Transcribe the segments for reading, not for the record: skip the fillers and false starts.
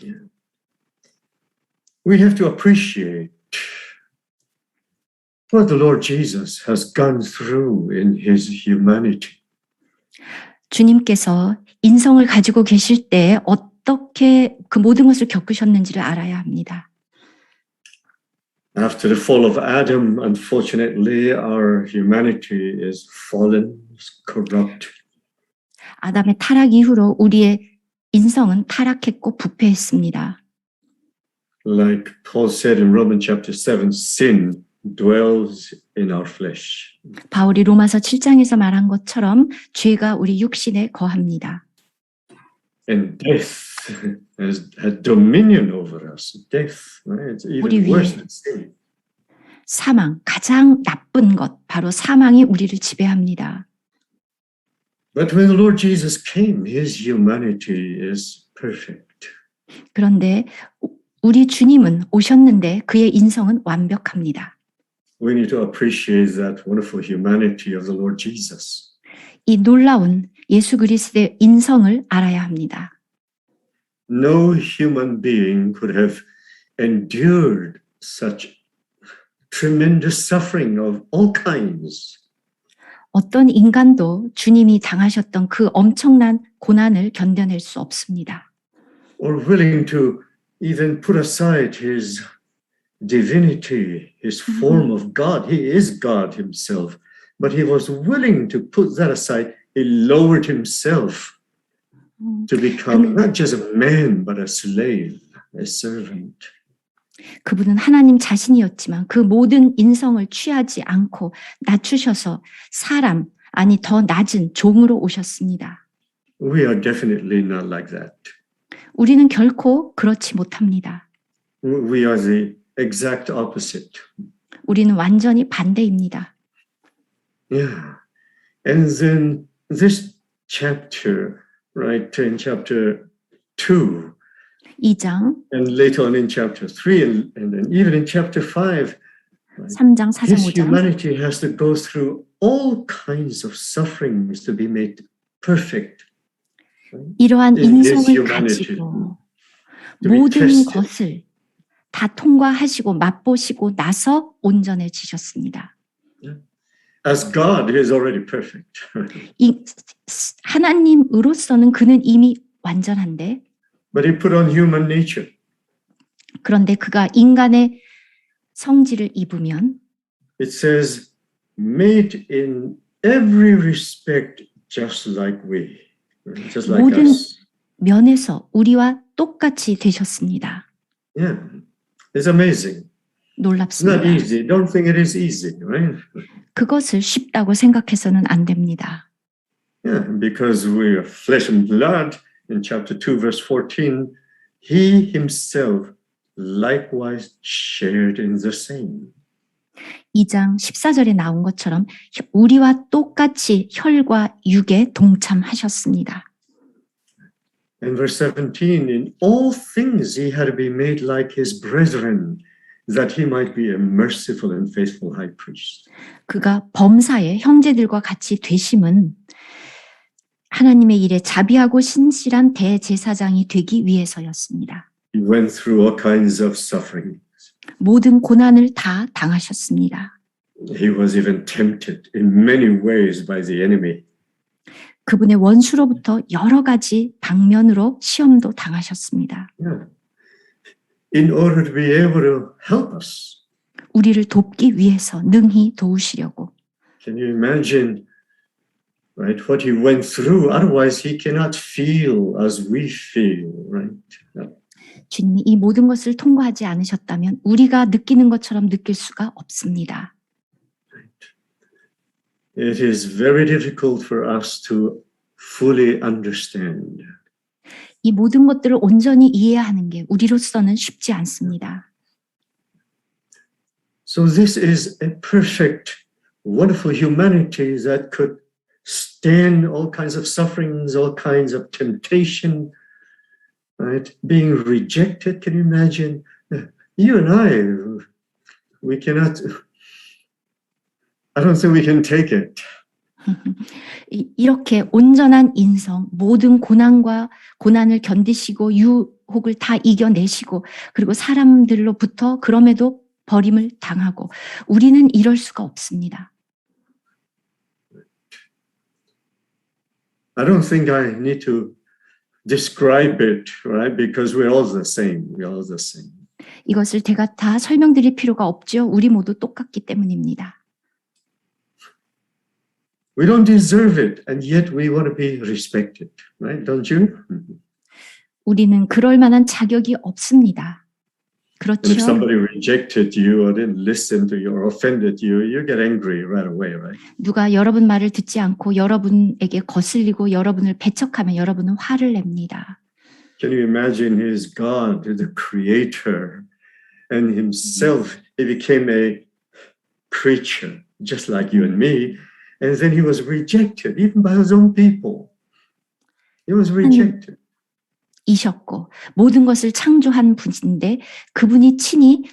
Yeah. We have to appreciate what the Lord Jesus has gone through in his humanity. 주님께서 인성을 가지고 계실 때 어떻게 그 모든 것을 겪으셨는지를 알아야 합니다. After the fall of Adam, unfortunately, our humanity is fallen, is corrupt. 아담의 타락 이후로 우리의 인성은 타락했고 부패했습니다. Like Paul said in Romans chapter 7, sin dwells in our flesh. 바울이 로마서 7장에서 말한 것처럼 죄가 우리 육신에 거합니다. And death has had dominion over us. Death, right? It's even worse than sin. 사망, 가장 나쁜 것, 바로 사망이 우리를 지배합니다. But when the Lord Jesus came, his humanity is perfect. 그런데 우리 주님은 오셨는데 그의 인성은 완벽합니다. We need to appreciate that wonderful humanity of the Lord Jesus. 이 놀라운 예수 그리스도의 인성을 알아야 합니다. No human being could have endured such tremendous suffering of all kinds. 어떤 인간도 주님이 당하셨던 그 엄청난 고난을 견뎌낼 수 없습니다. Or willing to even put aside his divinity, his form of God. He is God himself, but he was willing to put that aside. He lowered himself to become not just a man, but a slave, a servant. 그분은 하나님 자신이었지만 그 모든 인성을 취하지 않고 낮추셔서 사람, 아니 더 낮은 종으로 오셨습니다. We are definitely not like that. 우리는 결코 그렇지 못합니다. We are the exact opposite. 우리는 완전히 반대입니다. Yeah. And then this chapter, right, in chapter 2, 2장, and later on in chapter 3, and then even in chapter 5, 3장, 4장, his 5장. humanity has to go through all kinds of sufferings to be made perfect. 이러한 in his 인성을 humanity. 가지고 To be 모든 tested. 것을 다 통과하시고 맛보시고 나서 온전해지셨습니다. As God, he is already perfect. 이 하나님으로서는 그는 이미 완전한데 But he put on human nature. 그런데 그가 인간의 성질을 입으면 It says, made in every respect just like we, just like 모든 us. 면에서 우리와 똑같이 되셨습니다. Yeah, it's amazing. It's not 놀랍습니다. easy. Don't think it is easy, right? 그것을 쉽다고 생각해서는 안 됩니다. Yeah, because we are flesh and blood. In chapter 2, verse 14, he himself likewise shared in the same. 2장 14절에 나온 것처럼 우리와 똑같이 혈과 육에 동참하셨습니다. In verse 17, in all things he had to be made like his brethren, that he might be a merciful and faithful high priest. 그가 범사에 형제들과 같이 되심은 하나님의 일에 자비하고 신실한 대제사장이 되기 위해서였습니다. He went through all kinds of suffering. 모든 고난을 다 당하셨습니다. He was even tempted in many ways by the enemy. 그분의 원수로부터 여러 가지 방면으로 시험도 당하셨습니다. Yeah. In order to be able to help us. 우리를 돕기 위해서 능히 도우시려고. Can you imagine, right, what he went through? Otherwise, he cannot feel as we feel, right? 주님이 이 모든 것을 통과하지 않으셨다면 우리가 느끼는 것처럼 느낄 수가 없습니다. It is very difficult for us to fully understand. 이 모든 것들을 온전히 이해하는 게 우리로서는 쉽지 않습니다. So this is a perfect, wonderful humanity that could stand all kinds of sufferings, all kinds of temptation, right? Being rejected. Can you imagine? You and I, we cannot, I don't think we can take it. 이렇게 온전한 인성, 모든 고난을 견디시고 유혹을 다 이겨내시고 그리고 사람들로부터 그럼에도 버림을 당하고 우리는 이럴 수가 없습니다. I don't think I need to describe it, right? Because we're all the same. We're all the same. 이것을 제가 다 설명드릴 필요가 없죠. 우리 모두 똑같기 때문입니다. We don't deserve it, and yet we want to be respected, right? Don't you? 우리는 그럴 만한 자격이 없습니다. And if 그렇죠? somebody rejected you or didn't listen to you or offended you, you get angry right away, right? 누가 여러분 말을 듣지 않고 여러분에게 거슬리고 여러분을 배척하면 여러분은 화를 냅니다. Can you imagine he is God, the creator, and himself, he became a creature, just like you and me, and then he was rejected, even by his own people. He was rejected. 이셨고 모든 것을 창조한 분인데 그분이 친히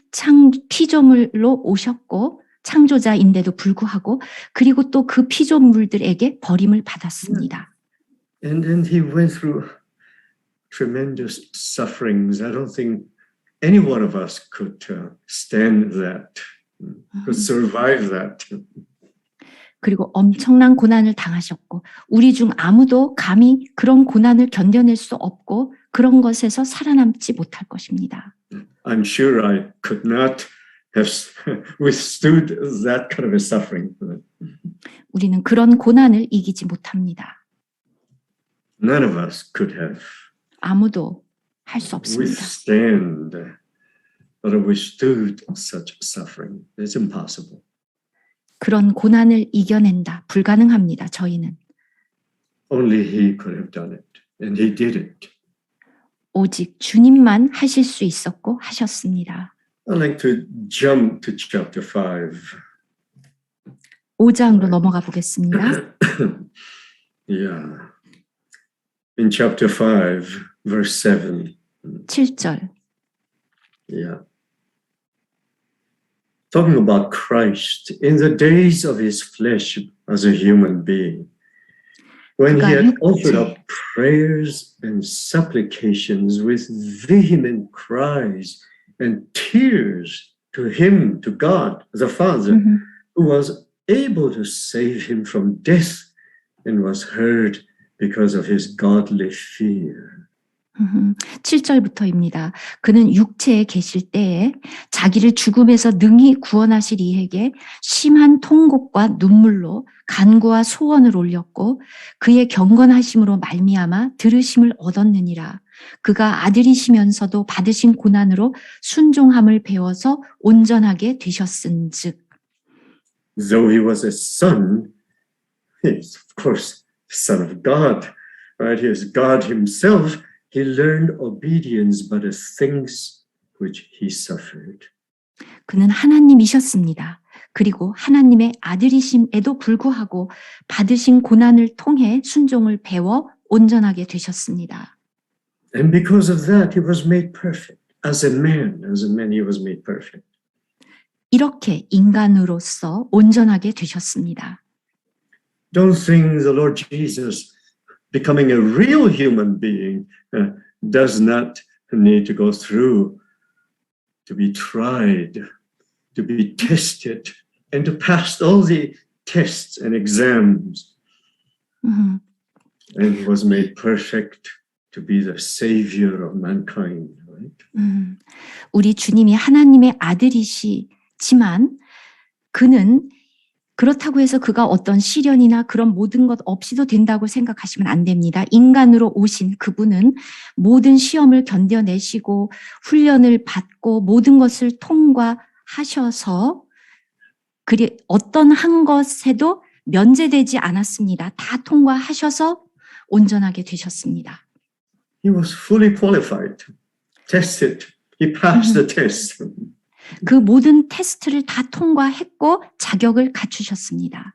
피조물로 오셨고 창조자인데도 불구하고 그리고 또 그 피조물들에게 버림을 받았습니다. And then he went through tremendous sufferings. I don't think any one of us could stand that, could survive that. 그리고 엄청난 고난을 당하셨고 우리 중 아무도 감히 그런 고난을 견뎌낼 수 없고 그런 것에서 살아남지 못할 것입니다. I'm sure I could not have withstood that kind of a suffering. 우리는 그런 고난을 이기지 못합니다. None of us could have 아무도 할 수 없습니다. withstand or withstood such suffering. It's impossible. 그런 고난을 이겨낸다. 불가능합니다. 저희는. Only he could have done it, and he did it. 오직 주님만 하실 수 있었고 하셨습니다. I'd like to jump to chapter 5. 5장으로 넘어가 보겠습니다. Yeah. In chapter 5, verse 7. 7절. Yeah. Talking about Christ in the days of his flesh as a human being, when he had offered up prayers and supplications with vehement cries and tears to him, to God, the Father, who was able to save him from death and was heard because of his godly fear. 7절부터입니다. 그는 육체에 계실 때에 자기를 죽음에서 능히 구원하실 이에게 심한 통곡과 눈물로 간구와 소원을 올렸고 그의 경건하심으로 말미암아 들으심을 얻었느니라. 그가 아들이시면서도 받으신 고난으로 순종함을 배워서 온전하게 되셨은즉. Though he was a son, he is of course the son of God, right? He is God himself. He learned obedience by the things which he suffered. 그는 하나님이셨습니다. 그리고 하나님의 아들이심에도 불구하고 받으신 고난을 통해 순종을 배워 온전하게 되셨습니다. And because of that, he was made perfect. As a man he was made perfect. 이렇게 인간으로서 온전하게 되셨습니다. Don't think the Lord Jesus becoming a real human being does not need to go through to be tried, to be tested, and to pass all the tests and exams. And was made perfect to be the savior of mankind. Right? 우리 주님이 하나님의 아들이시지만 그는 그렇다고 해서 그가 어떤 시련이나 그런 모든 것 없이도 된다고 생각하시면 안 됩니다. 인간으로 오신 그분은 모든 시험을 견뎌내시고 훈련을 받고 모든 것을 통과하셔서 어떤 한 것에도 면제되지 않았습니다. 다 통과하셔서 온전하게 되셨습니다. He was fully qualified, tested. He passed the test. 그 모든 테스트를 다 통과했고 자격을 갖추셨습니다.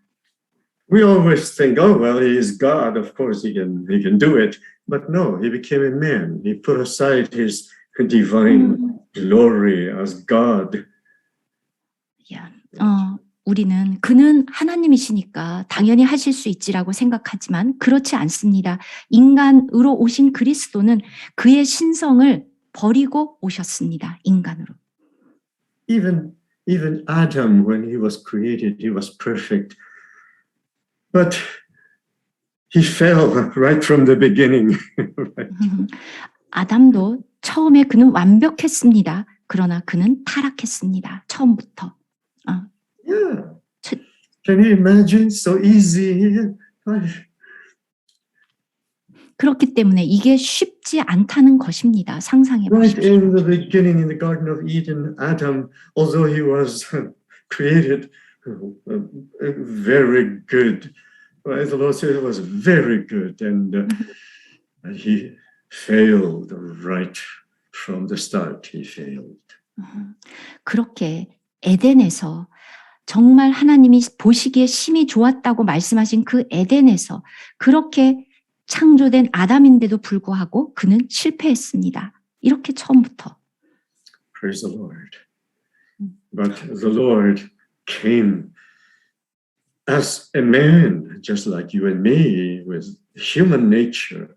We always think, oh, well, he is God. Of course, he can do it. But no, he became a man. He put aside his divine glory as God. 우리는 그는 하나님이시니까 당연히 하실 수 있지라고 생각하지만 그렇지 않습니다. 인간으로 오신 그리스도는 그의 신성을 버리고 오셨습니다. 인간으로. Even Adam, when he was created, he was perfect. But he fell right from the beginning. Right? 아담도 처음에 그는 완벽했습니다. 그러나 그는 타락했습니다. 처음부터. Yeah. 저- Can you imagine? So easy. 그렇기 때문에 이게 쉽지 않다는 것입니다. 상상해 Right 보십시오. in the beginning, in the Garden of Eden, Adam, although he was created very good, right? The Lord said it was very good, and he failed right from the start. He failed. 그렇게 에덴에서 정말 하나님이 보시기에 심히 좋았다고 말씀하신 그 에덴에서 그렇게 창조된 아담인데도 불구하고 그는 실패했습니다. 이렇게 처음부터. Praise the Lord. But the Lord came as a man, just like you and me, with human nature.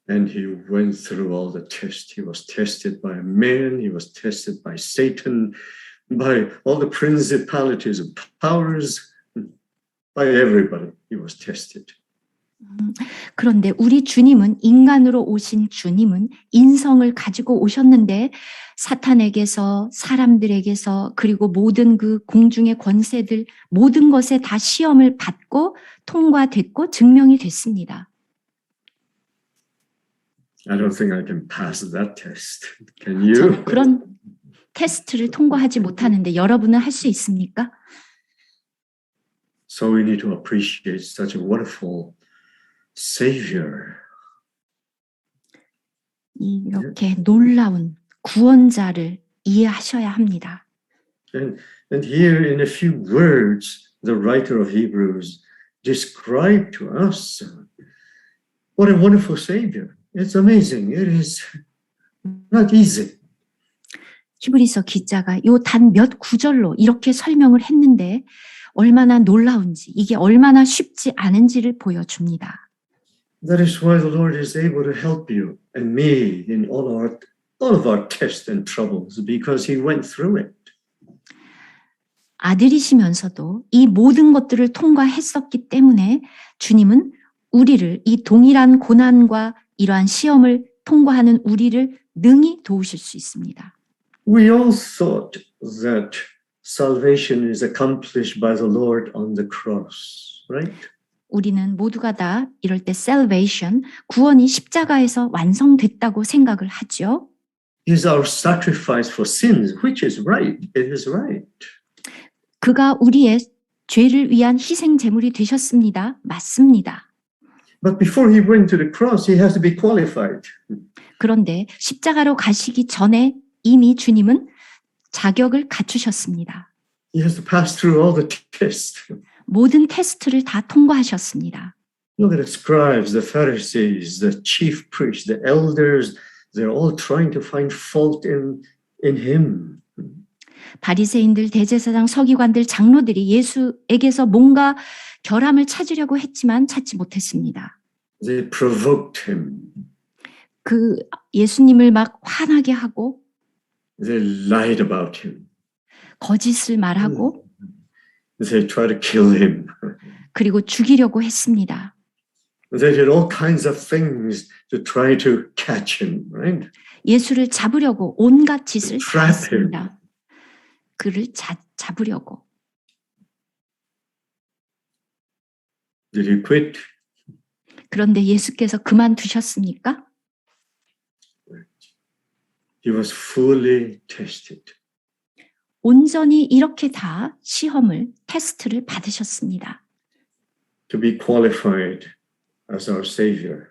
And he went through all the tests. He was tested by man, he was tested by Satan, by all the principalities and powers, by everybody. He was tested. 그런데 우리 주님은 인간으로 오신 주님은 인성을 가지고 오셨는데 사탄에게서 사람들에게서 그리고 모든 그 공중의 권세들 모든 것에 다 시험을 받고 통과됐고 증명이 됐습니다. I don't think I can pass that test. Can 저는 you? 그런 테스트를 통과하지 못하는데 여러분은 할 수 있습니까? So we need to appreciate such a wonderful Savior. 이렇게 놀라운 구원자를 이해하셔야 합니다. And here in a few words, the writer of Hebrews described to us what a wonderful Savior. It's amazing. It is not easy. 히브리서 기자가 요 단 몇 구절로 이렇게 설명을 했는데 얼마나 놀라운지 이게 얼마나 쉽지 않은지를 보여줍니다. That is why the Lord is able to help you and me in all of our tests and troubles because He went through it. 아들이시면서도 이 모든 것들을 통과했었기 때문에 주님은 우리를 이 동일한 고난과 이러한 시험을 통과하는 우리를 능히 도우실 수 있습니다. We all thought that salvation is accomplished by the Lord on the cross, right? 우리는 모두가 다 이럴 때 salvation, 구원이 십자가에서 완성됐다고 생각을 하죠. He is our sacrifice for sins, which is right. It is right. 그가 우리의 죄를 위한 희생 제물이 되셨습니다. 맞습니다. But before He went to the cross, He has to be qualified. 그런데 십자가로 가시기 전에 이미 주님은 자격을 갖추셨습니다. He has to pass through all the tests. 모든 테스트를 다 통과하셨습니다. Look at the scribes, the Pharisees, the chief priests, the elders. They're all trying to find fault in Him. 바리새인들, 대제사장, 서기관들, 장로들이 예수에게서 뭔가 결함을 찾으려고 했지만 찾지 못했습니다. They provoked Him. 그 예수님을 막 화나게 하고 They lied about Him. 거짓을 말하고 They tried to kill Him. 그리고 죽이려고 했습니다. They did all kinds of things to try to catch Him, right? 예수를 잡으려고 온갖 짓을 다 Trap 했습니다. 그를 잡으려고. Did He quit? 그런데 예수께서 그만두셨습니까? He was fully tested. 온전히 이렇게 다 시험을, 테스트를 받으셨습니다. To be qualified as our Savior.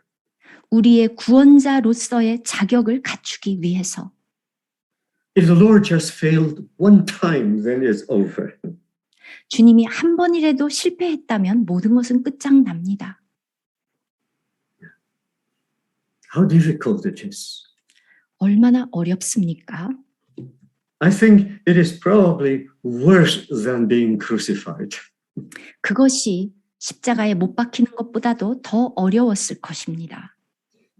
우리의 구원자로서의 자격을 갖추기 위해서. If the Lord just failed one time, then it's over. 주님이 한 번이라도 실패했다면 모든 것은 끝장납니다. How difficult it is. 얼마나 어렵습니까? I think it is probably worse than being crucified. 그것이 십자가에 못 박히는 것보다도 더 어려웠을 것입니다.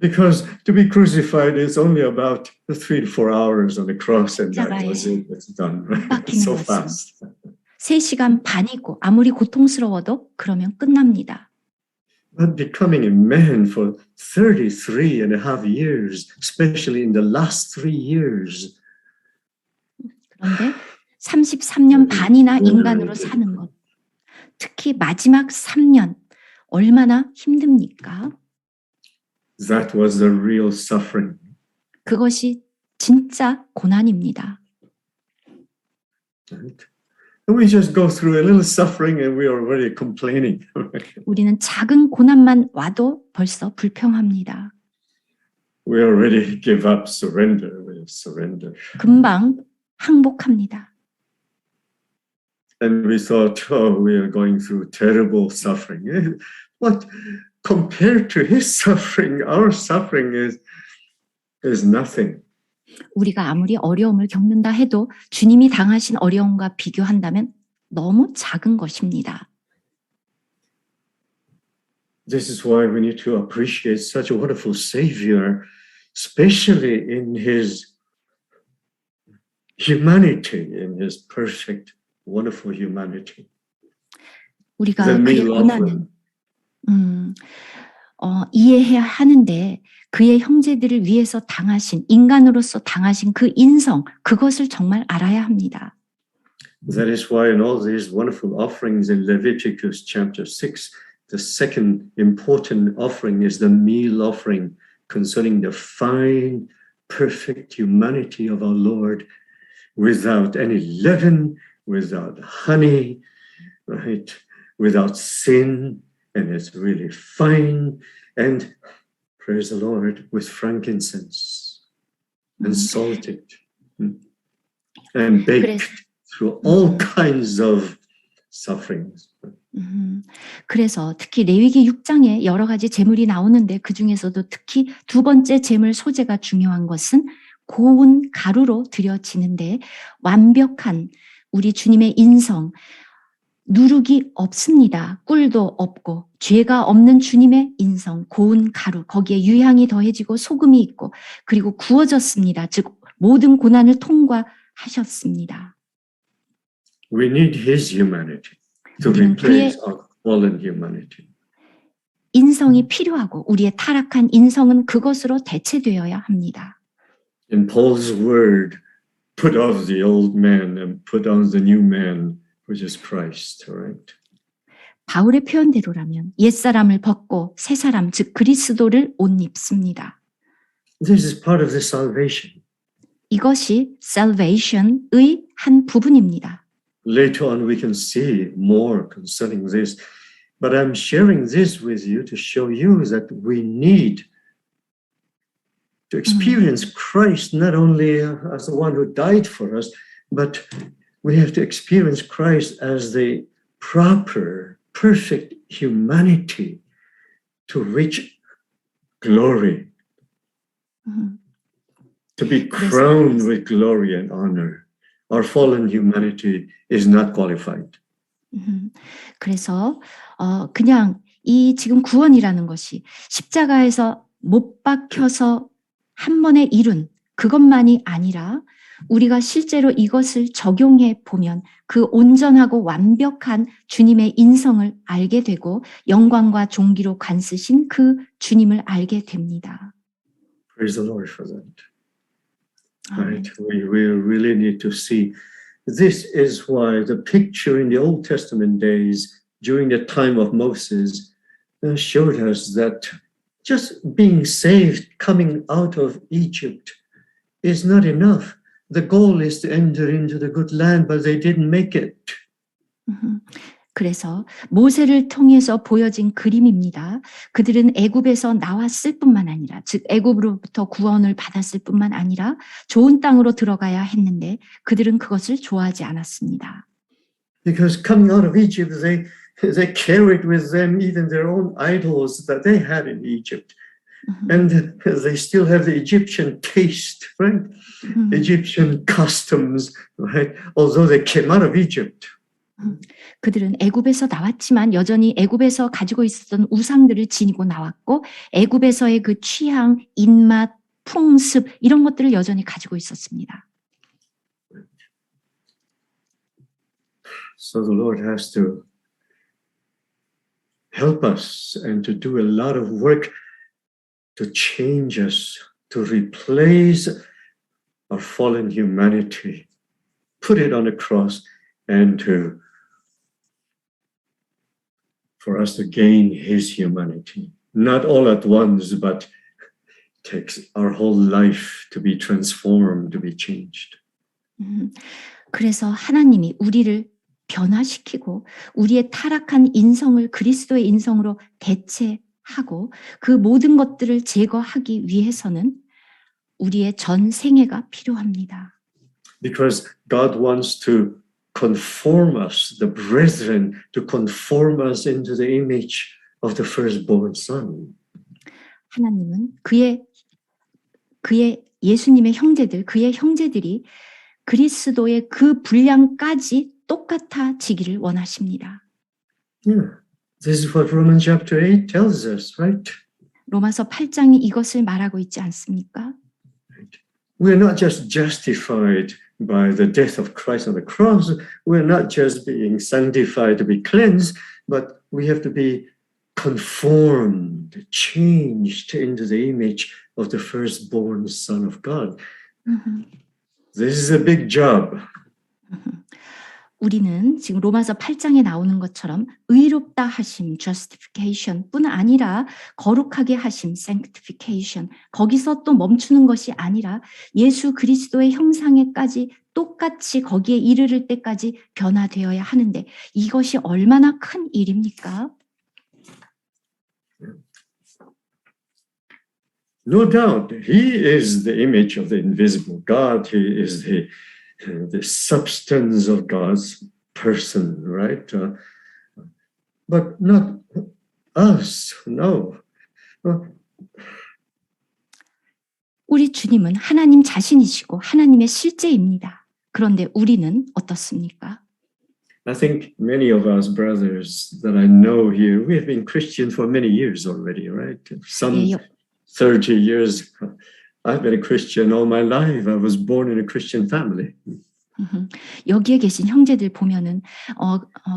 Because to be crucified is only about 3 to 4 hours on the cross, and that was it. It's done. Right? So fast. 3시간 반이고 아무리 고통스러워도 그러면 끝납니다. But becoming a man for 33 and a half years, especially in the last 3 years. 그런데 33년 반이나 인간으로 사는 것, 특히 마지막 3년 얼마나 힘듭니까? That was the real suffering. 그것이 진짜 고난입니다. Right? And we just go through a little suffering and we are already complaining. 우리는 작은 고난만 와도 벌써 불평합니다. We already give up, surrender. We surrender. 금방 항복합니다. And we thought, oh, we are going through terrible suffering. What compared to his suffering, our suffering is nothing. 우리가 아무리 어려움을 겪는다 해도 주님이 당하신 어려움과 비교한다면 너무 작은 것입니다. This is why we need to appreciate such a wonderful Savior, especially in his humanity, in his perfect, wonderful humanity. 우리가 The 그의 meal 고난은 offering. 이해해야 하는데 그의 형제들을 위해서 당하신, 인간으로서 당하신 그 인성, 그것을 정말 알아야 합니다. That is why in all these wonderful offerings in Leviticus chapter 6, the second important offering is the meal offering concerning the fine, perfect humanity of our Lord without any leaven, without honey, right? Without sin, and it's really fine, and praise the Lord, with frankincense and salted and baked through all kinds of sufferings. 그래서 특히 레위기 6장에 여러 가지 제물이 나오는데 그 중에서도 특히 두 번째 제물 소재가 중요한 것은 고운 가루로 드려지는데 완벽한 우리 주님의 인성, 누룩이 없습니다. 꿀도 없고 죄가 없는 주님의 인성, 고운 가루, 거기에 유향이 더해지고 소금이 있고 그리고 구워졌습니다. 즉 모든 고난을 통과하셨습니다. We need his humanity to replace our fallen humanity. 인성이 필요하고 우리의 타락한 인성은 그것으로 대체되어야 합니다. In Paul's word, put off the old man and put on the new man, which is Christ, right? 바울의 표현대로라면 옛사람을 벗고 새사람, 즉 그리스도를 옷 입습니다. This is part of the salvation. 이것이 salvation의 한 부분입니다. Later on, we can see more concerning this, but I'm sharing this with you to show you that we need to experience Christ not only as the one who died for us, but we have to experience Christ as the proper, perfect humanity to reach glory, to be crowned with glory and honor. Our fallen humanity is not qualified. 그래서 그냥 이 지금 구원이라는 것이 십자가에서 못 박혀서 한 번에 이룬 그것만이 아니라 우리가 실제로 이것을 적용해 보면 그 온전하고 완벽한 주님의 인성을 알게 되고 영광과 존귀로 관쓰신 그 주님을 알게 됩니다. Praise the Lord for that. Right? We really need to see. This is why the picture in the Old Testament days during the time of Moses showed us that just being saved, coming out of Egypt is not enough. The goal is to enter into the good land, but they didn't make it. 그래서 모세를 통해서 보여진 그림입니다. 그들은 애굽에서 나왔을 뿐만 아니라, 즉 애굽으로부터 구원을 받았을 뿐만 아니라 좋은 땅으로 들어가야 했는데 그들은 그것을 좋아하지 않았습니다. Because coming out of Egypt, they carried with them even their own idols that they had in Egypt. And they still have the Egyptian taste, right? Egyptian customs, right? Although they came out of Egypt. 그들은 애굽에서 나왔지만 여전히 애굽에서 가지고 있었던 우상들을 지니고 나왔고 애굽에서의 그 취향, 입맛, 풍습 이런 것들을 여전히 가지고 있었습니다. So the Lord has to help us and to do a lot of work to change us, to replace our fallen humanity, put it on the cross, and for us to gain His humanity. Not all at once, but takes our whole life to be transformed, to be changed. 그래서 하나님이 우리를 변화시키고 우리의 타락한 인성을 그리스도의 인성으로 대체하고 그 모든 것들을 제거하기 위해서는 우리의 전 생애가 필요합니다. Because God wants to conform us, the brethren, to conform us into the image of the firstborn son. 하나님은 그의 예수님의 형제들, 그의 형제들이 그리스도의 그 분량까지 똑같아지기를 원하십니다. Yeah. This is what Romans chapter 8 tells us, right? 로마서 8장이 이것을 말하고 있지 않습니까? We're not just justified by the death of Christ on the cross. We're not just being sanctified to be cleansed, but we have to be conformed, changed into the image of the firstborn Son of God. This is a big job. 우리는 지금 로마서 8장에 나오는 것처럼 의롭다 하심, justification 뿐 아니라 거룩하게 하심, sanctification. 거기서 또 멈추는 것이 아니라 예수 그리스도의 형상에까지 똑같이 거기에 이르를 때까지 변화되어야 하는데 이것이 얼마나 큰 일입니까? No doubt, He is the image of the invisible God. He is the substance of God's person, right? But not us, no. 우리 주님은 하나님 자신이시고 하나님의 실제입니다. 그런데 우리는 어떻습니까? I think many of us brothers that I know here, we have been Christian for many years already, right? Some 30 years. I've been a Christian all my life. I was born in a Christian family. 여기에 계신 형제들 보면은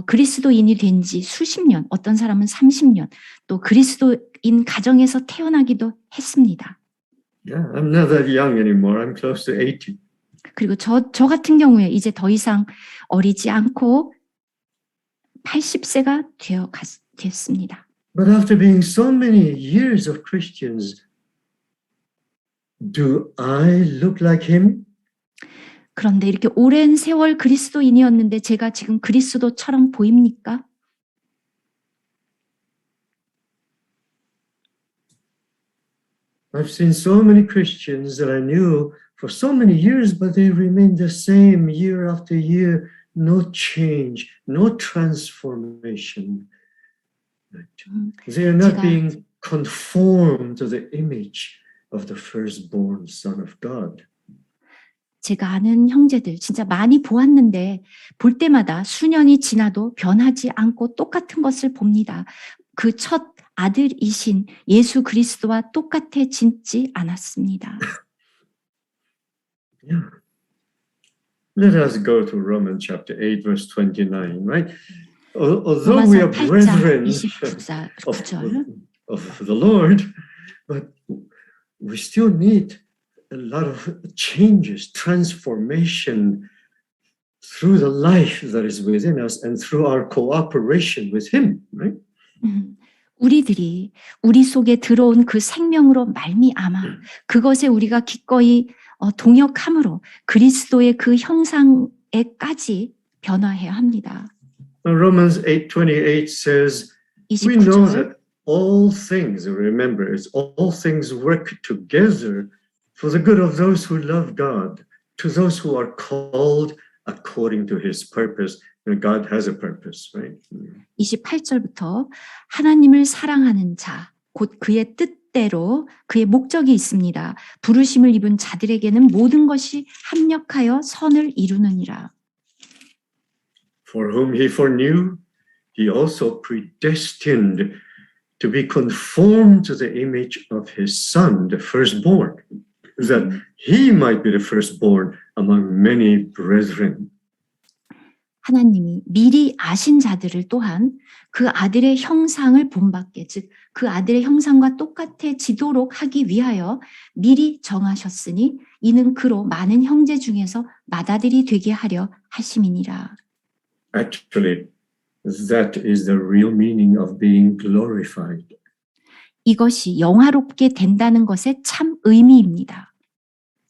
그리스도인이 된 지 수십 년, 어떤 사람은 30년, 또 그리스도인 가정에서 태어나기도 했습니다. Yeah, I'm not that young anymore. I'm close to 80. 그리고 저 같은 경우에 이제 더 이상 어리지 않고 80세가 됐습니다. But after being so many years of Christians, do I look like him? 그런데 이렇게 오랜 세월 그리스도인이었는데 제가 지금 그리스도처럼 보입니까? I've seen so many Christians that I knew for so many years, but they remain the same year after year. No change, no transformation. They are not being conformed to the image of the firstborn Son of God. 제가 아는 형제들 진짜 많이 보았는데 볼 때마다 수년이 지나도 변하지 않고 똑같은 것을 봅니다. 그 첫 아들이신 예수 그리스도와 똑같아지지 않았습니다. Yeah. Let us go to Romans chapter 8, verse 29, right? Although we are brethren of the Lord, but we still need a lot of changes, transformation through the life that is within us and through our cooperation with Him, right? 우리들이 우리 속에 들어온 그 생명으로 말미암아 그것에 우리가 기꺼이 동역함으로 그리스도의 그 형상에까지 변화해야 합니다. Romans 8:28 says, we know that all things, remember, it's all things work together for the good of those who love God, to those who are called according to His purpose. And God has a purpose, right? 28절부터 하나님을 사랑하는 자, 곧 그의 뜻대로 그의 목적이 있습니다. 부르심을 입은 자들에게는 모든 것이 합력하여 선을 이루느니라. For whom he foreknew, he also predestined to be conformed to the image of his son, the firstborn, that he might be the firstborn among many brethren. 하나님이 미리 아신 자들을 또한 그 아들의 형상을 본받게, 즉 그 아들의 형상과 똑같아지도록 하기 위하여 미리 정하셨으니 이는 그로 많은 형제 중에서 맏아들이 되게 하려 하심이니라. Actually, that is the real meaning of being glorified. 이것이 영화롭게 된다는 것의 참 의미입니다.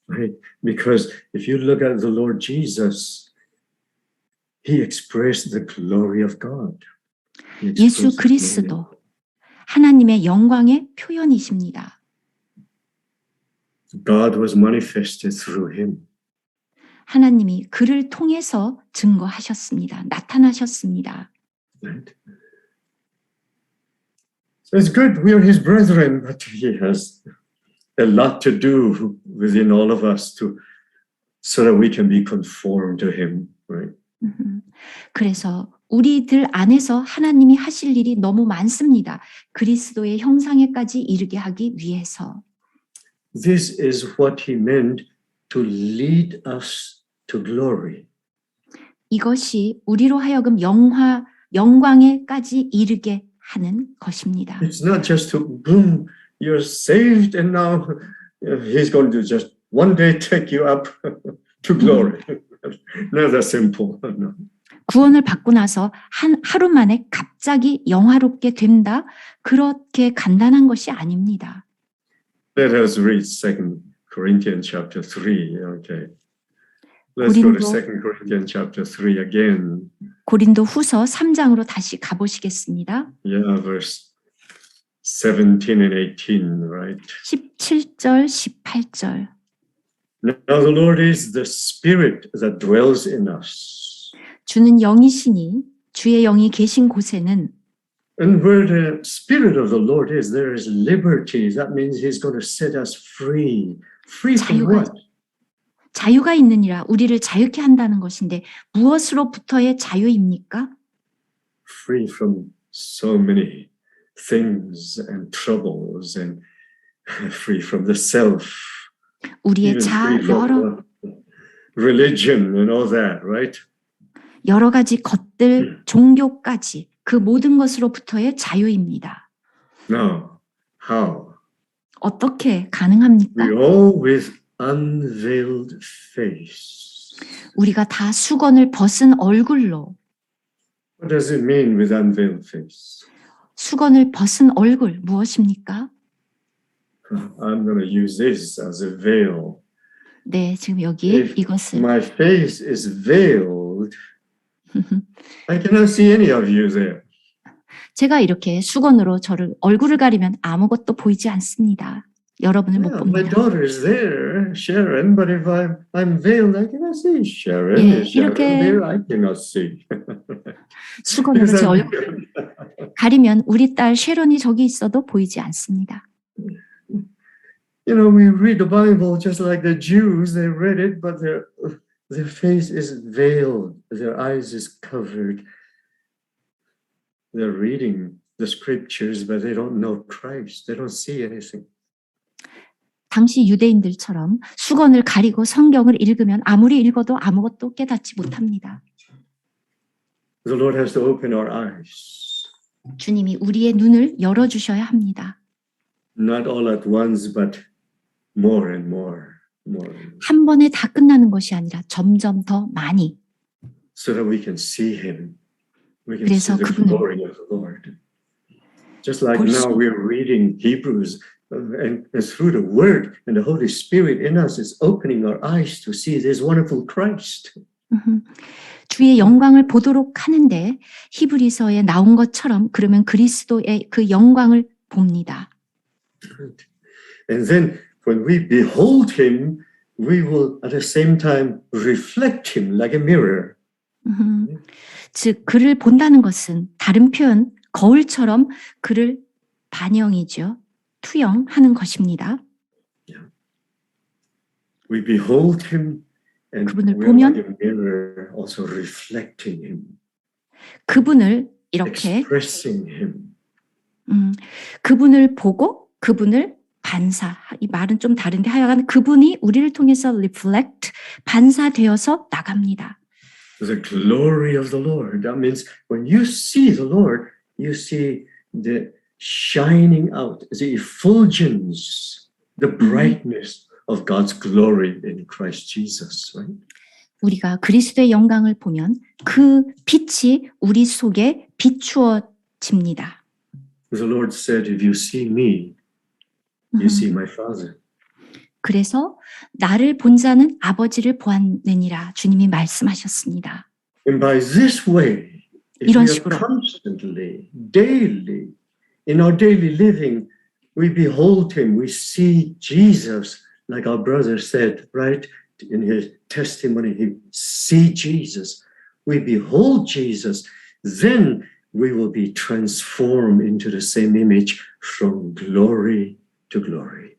Right? Because if you look at the Lord Jesus, he expressed the glory of God. He 예수 expressed the glory. 그리스도 하나님의 영광의 표현이십니다. God was manifested through him. 하나님이 그를 통해서 증거하셨습니다. 나타나셨습니다. Right? So it's good we are his brethren, but he has a lot to do within all of us so that we can be conformed to him. Right? 그래서 우리들 안에서 하나님이 하실 일이 너무 많습니다. 그리스도의 형상에까지 이르게 하기 위해서. This is what he meant to lead us to glory. 이것이 우리로 하여금 영광에까지 이르게 하는 것입니다. It's not just to boom, you're saved and now he's going to just one day take you up to glory. Not that simple. No. 구원을 받고 나서 하루 만에 갑자기 영화롭게 된다. 그렇게 간단한 것이 아닙니다. Let us read 2 Corinthians chapter 3. Okay. Let's go to 2 Corinthians chapter 3 again. 고린도 후서 3장으로 다시 가보시겠습니다. Yeah, verse 17 and 18, right? 17절, 18절. Now the Lord is the Spirit that dwells in us. 주는 영이시니 주의 영이 계신 곳에는 And where the Spirit of the Lord is, there is liberty. That means He's going to set us free. Free from what? 자유가 있느니라 우리를 자유케 한다는 것인데 무엇으로부터의 자유입니까? Free from so many things and troubles and free from the self. 우리의 여러 religion and all that, right? 여러 가지 것들, 종교까지 그 모든 것으로부터의 자유입니다. Now, how? 어떻게 가능합니까? We all with unveiled face. 우리가 다 수건을 벗은 얼굴로. What does it mean with unveiled face? 수건을 벗은 얼굴 무엇입니까? I'm going to use this as a veil. 네, 지금 여기에 이것을. My face is veiled. I cannot see any of you there. 제가 이렇게 수건으로 얼굴을 가리면 아무것도 보이지 않습니다. 여러분을 못 봅니다. My daughter is there, Sharon, but if I'm veiled, I cannot see Sharon. 예, Sharon 이렇게 there, I cannot see. 수건으로 제 얼굴을 가리면 우리 딸 쉐런이 저기 있어도 보이지 않습니다. You know, we read the Bible just like the Jews. They read it, but their face is veiled. Their eyes is covered. They're reading the scriptures, but they don't know Christ. They don't see anything. 당시 유대인들처럼 수건을 가리고 성경을 읽으면 아무리 읽어도 아무것도 깨닫지 못합니다. The Lord has to open our eyes. 주님이 우리의 눈을 열어주셔야 합니다. Not all at once, but more and more. 한 번에 다 끝나는 것이 아니라 점점 더 많이. So that we can see Him. We can 그래서 see the glory of the Lord. Just like now we're reading Hebrews, and through the Word and the Holy Spirit in us is opening our eyes to see this wonderful Christ. 주의 영광을 보도록 하는데 히브리서에 나온 것처럼 그러면 그리스도의 그 영광을 봅니다. And then when we behold Him, we will at the same time reflect Him like a mirror. 즉 그를 본다는 것은 다른 표현 거울처럼 그를 반영이죠. 투영하는 것입니다. We behold Him and 그분을 we are 보면 like a mirror also reflecting Him. 그분을 이렇게 expressing him. 그분을 보고 그분을 반사. 이 말은 좀 다른데 하여간 그분이 우리를 통해서 reflect, 반사되어서 나갑니다. The glory of the Lord. That means when you see the Lord, you see the shining out, the effulgence, the brightness of God's glory in Christ Jesus, right? 우리가 그리스도의 영광을 보면 그 빛이 우리 속에 비추어집니다. The Lord said, if you see me, you see my Father. 그래서 나를 본 자는 아버지를 보았느니라 주님이 말씀하셨습니다. And by this way, if 이런 we are 식으로. constantly, daily, in our daily living, we behold him, we see Jesus, like our brother said, right? In his testimony, he see Jesus. We behold Jesus, then we will be transformed into the same image from glory to glory.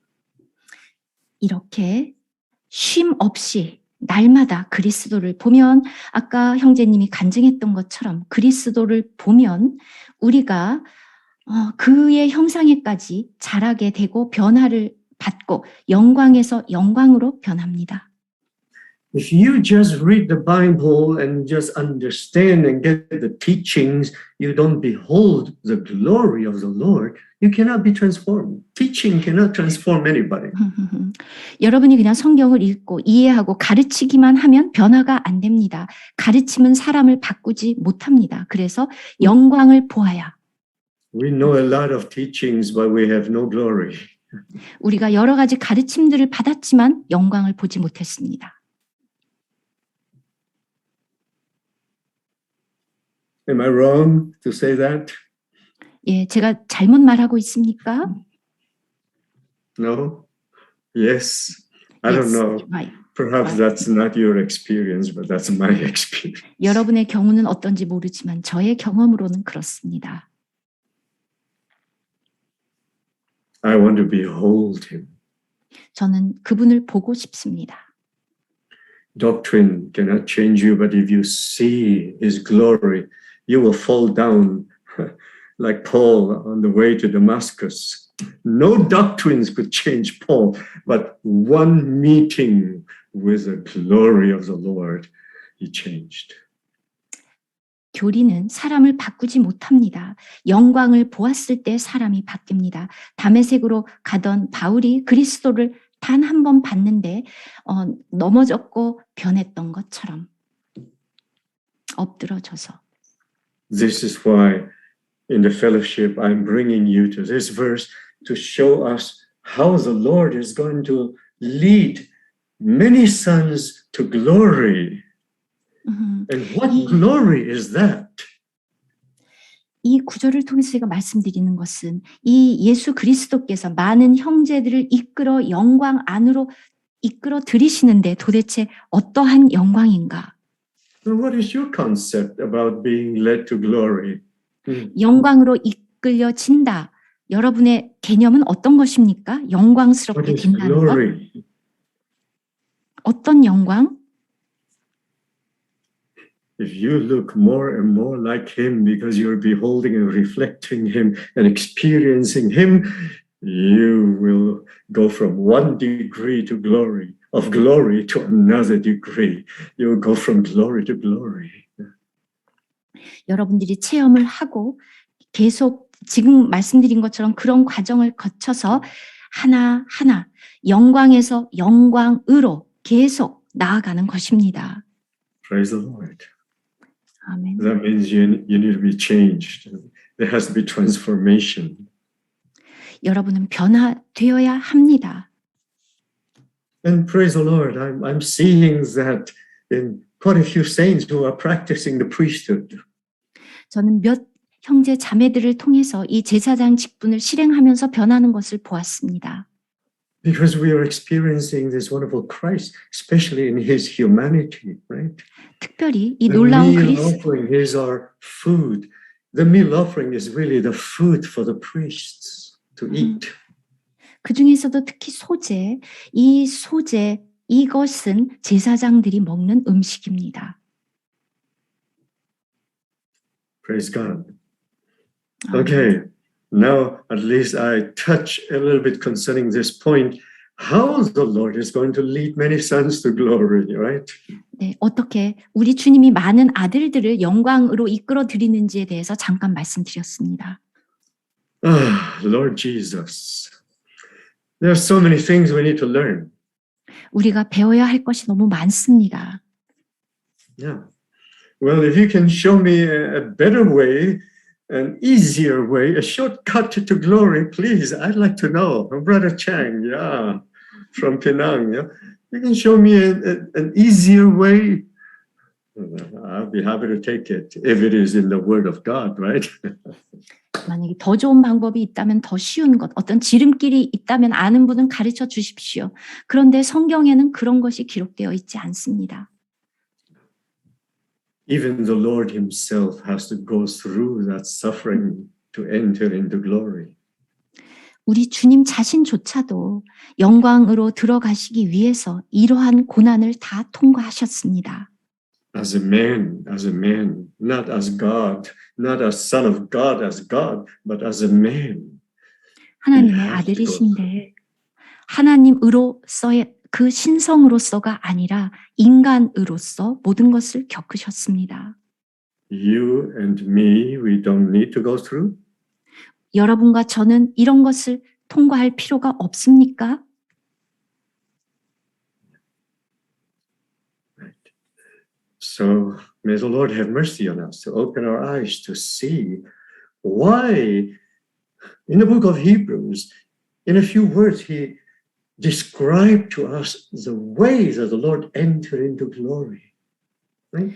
이렇게 쉼 없이 날마다 그리스도를 보면 아까 형제님이 간증했던 것처럼 그리스도를 보면 우리가 그의 형상에까지 자라게 되고 변화를 받고 영광에서 영광으로 변합니다. If you just read the Bible and just understand and get the teachings, you don't behold the glory of the Lord, you cannot be transformed. Teaching cannot transform anybody. 여러분이 그냥 성경을 읽고 이해하고 가르치기만 하면 변화가 안 됩니다. 가르침은 사람을 바꾸지 못합니다. 그래서 영광을 보아야. We know a lot of teachings, but we have no glory. 우리가 여러 가지 가르침들을 받았지만 영광을 보지 못했습니다. Am I wrong to say that? 예, 제가 잘못 말하고 있습니까? No? Yes? I don't Yes, know. right. Perhaps that's not your experience, but that's my experience. 여러분의 경우는 어떤지 모르지만 저의 경험으로는 그렇습니다. I want to behold him. 저는 그분을 보고 싶습니다. Doctrine cannot change you, but if you see his glory, you will fall down like Paul on the way to Damascus. No doctrines could change Paul, but one meeting with the glory of the Lord, he changed. 교리는 사람을 바꾸지 못합니다. 영광을 보았을 때 사람이 바뀝니다. 다메섹으로 가던 바울이 그리스도를 단 한 번 봤는데 넘어졌고 변했던 것처럼 엎드러져서. This is why in the fellowship I'm bringing you to this verse to show us how the Lord is going to lead many sons to glory. And what glory is that? 이 구절을 통해서 제가 말씀드리는 것은 이 예수 그리스도께서 많은 형제들을 이끌어 영광 안으로 이끌어 들이시는데 도대체 어떠한 영광인가? So what is your concept about being led to glory? 영광으로 이끌려진다. 여러분의 개념은 어떤 것입니까? What 영광스럽게 is 된다는 것? glory? 어떤 영광? If you look more and more like him because you're beholding and reflecting him and experiencing him, you will go from one degree to glory, of glory to another degree. You will go from glory to glory. 여러분들이 체험을 하고 계속 지금 말씀드린 것처럼 그런 과정을 거쳐서 하나하나 영광에서 영광으로 계속 나아가는 것입니다. Praise the Lord. 아멘. That means you need to be changed. There has to be transformation. 여러분은 변화되어야 합니다. And praise the Lord, I'm seeing that in quite a few saints who are practicing the priesthood. 저는 몇 형제 자매들을 통해서 이 제사장 직분을 실행하면서 변하는 것을 보았습니다. Because we are experiencing this wonderful Christ, especially in his humanity, right? 특별히 이 The 놀라운 meal 그리스도 offering is our food. The meal offering is really the food for the priests to eat. 그 중에서도 특히 소제, 이 소제 이것은 제사장들이 먹는 음식입니다. Praise God. Okay, now at least I touch a little bit concerning this point. How the Lord is going to lead many sons to glory, right? 네, 어떻게 우리 주님이 많은 아들들을 영광으로 이끌어 드리는지에 대해서 잠깐 말씀드렸습니다. Lord Jesus. There are so many things we need to learn. 우리가 배워야 할 것이 너무 많습니다. Yeah. Well, if you can show me a better way, an easier way, a shortcut to glory, please, I'd like to know. Brother Chang, yeah, from Penang, yeah. You can show me an easier way. I'll be happy to take it if it is in the Word of God, right? 만약에 더 좋은 방법이 있다면 더 쉬운 것, 어떤 지름길이 있다면 아는 분은 가르쳐 주십시오. 그런데 성경에는 그런 것이 기록되어 있지 않습니다. Even the Lord himself has to go through that suffering to enter into glory. 우리 주님 자신조차도 영광으로 들어가시기 위해서 이러한 고난을 다 통과하셨습니다. As a man, not as God, not as Son of God, as God, but as a man. 하나님의 아들이신데 하나님으로서의 그 신성으로서가 아니라 인간으로서 모든 것을 겪으셨습니다. You and me, we don't need to go through. 여러분과 저는 이런 것을 통과할 필요가 없습니까? So may the Lord have mercy on us to open our eyes to see why in the book of Hebrews, in a few words, he described to us the way that the Lord entered into glory. Right?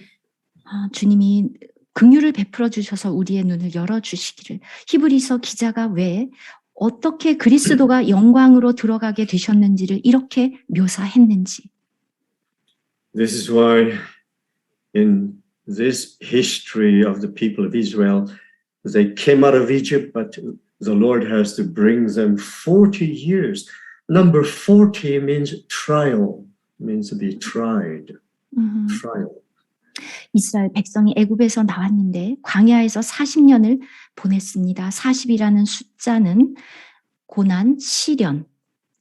주님이 긍휼을 베풀어 주셔서 우리의 눈을 열어 주시기를 히브리서 기자가 왜 어떻게 그리스도가 영광으로 들어가게 되셨는지를 이렇게 묘사했는지. This is why in this history of the people of Israel, they came out of Egypt, but the Lord has to bring them 40 years. Number 40 means trial, means to be tried. Trial. 이스라엘 백성이 애굽에서 나왔는데 광야에서 40년을 보냈습니다. 40이라는 숫자는 고난, 시련,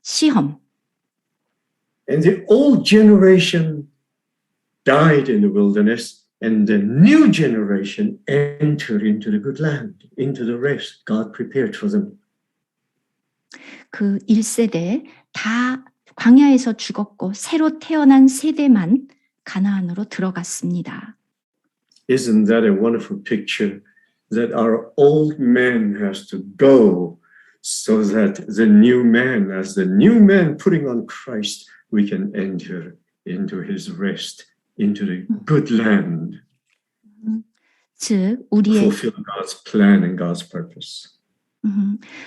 시험. And the old generation died in the wilderness, and the new generation entered into the good land, into the rest God prepared for them. 그 1세대 다 광야에서 죽었고 새로 태어난 세대만 가나안으로 들어갔습니다. Isn't that a wonderful picture that our old man has to go so that the new man, as the new man putting on Christ, we can enter into his rest, into the good land, 즉 우리의 fulfill God's plan and God's purpose.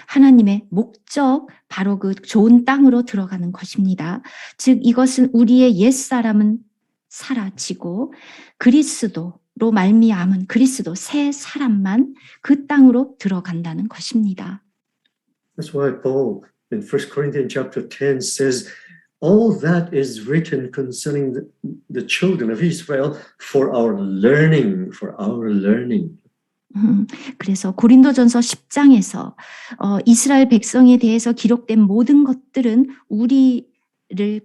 하나님의 목적 바로 그 좋은 땅으로 들어가는 것입니다. 즉 이것은 우리의 옛사람은 사라지고 그리스도로 말미암은 그리스도 새 사람만 그 땅으로 들어간다는 것입니다. That's why Paul in 1 Corinthians chapter 10 says all that is written concerning the children of Israel for our learning, for our learning. 그래서 고린도전서 10장에서 이스라엘 백성에 대해서 기록된 모든 것들은 우리를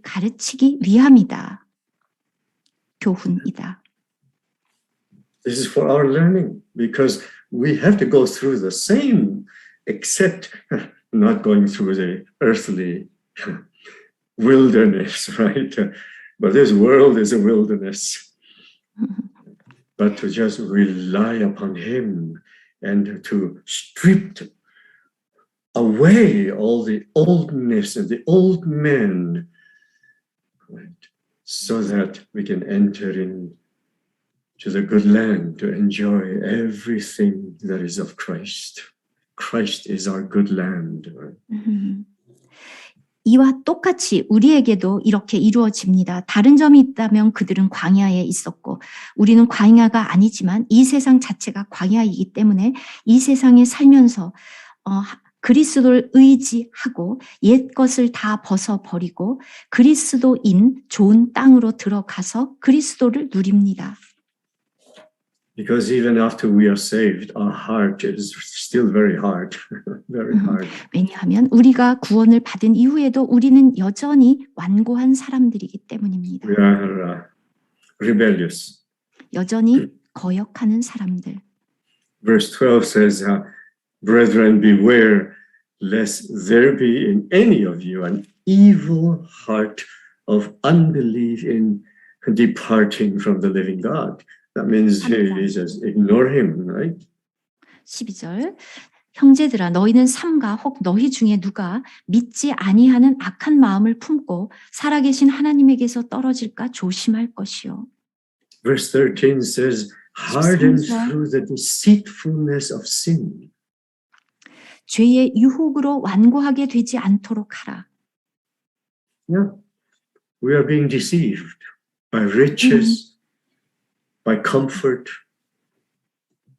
가르치기 위함이다. 교훈이다. This is for our learning because we have to go through the same, except not going through the earthly wilderness, right? But this world is a wilderness. But to just rely upon him and to strip away all the oldness and the old men, right? So that we can enter into the good land to enjoy everything that is of Christ. Christ is our good land. Right? 이와 똑같이 우리에게도 이렇게 이루어집니다. 다른 점이 있다면 그들은 광야에 있었고 우리는 광야가 아니지만 이 세상 자체가 광야이기 때문에 이 세상에 살면서 그리스도를 의지하고 옛 것을 다 벗어버리고 그리스도인 좋은 땅으로 들어가서 그리스도를 누립니다. Because even after we are saved, our heart is still very hard, very hard. 왜냐하면 우리가 구원을 받은 이후에도 우리는 여전히 완고한 사람들이기 때문입니다. We are rebellious. 여전히 거역하는 사람들. Verse 12 says, Brethren, beware lest there be in any of you an evil heart of unbelief in departing from the living God. That means he says, ignore him, right? 12절 형제들아 너희는 삼가 혹 너희 중에 누가 믿지 아니하는 악한 마음을 품고 살아계신 하나님에게서 떨어질까 조심할 것이요. Verse 13 says, hardened through the deceitfulness of sin. 죄의 유혹으로 완고하게 되지 않도록 하라. Yeah. We are being deceived by riches, by comfort,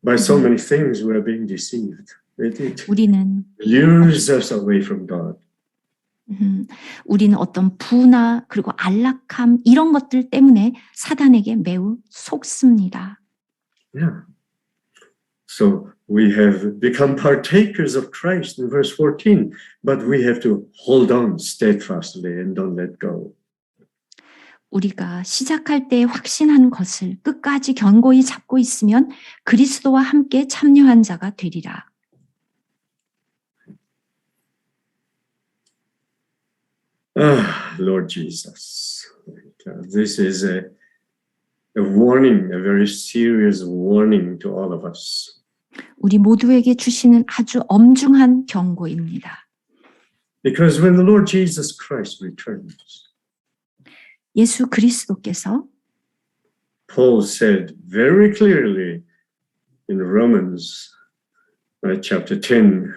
by so many things we are being deceived. It 우리는 lures us away from God. 우리는 어떤 부나 그리고 안락함 이런 것들 때문에 사단에게 매우 속습니다. Yeah. So we have become partakers of Christ in verse 14, but we have to hold on steadfastly and don't let go. 우리가 시작할 때 확신한 것을 끝까지 견고히 잡고 있으면 그리스도와 함께 참여한 자가 되리라. Lord Jesus, this is a warning, a very serious warning to all of us. 우리 모두에게 주시는 아주 엄중한 경고입니다. Because when the Lord Jesus Christ returns, 예수 그리스도께서 Paul said very clearly in Romans chapter 10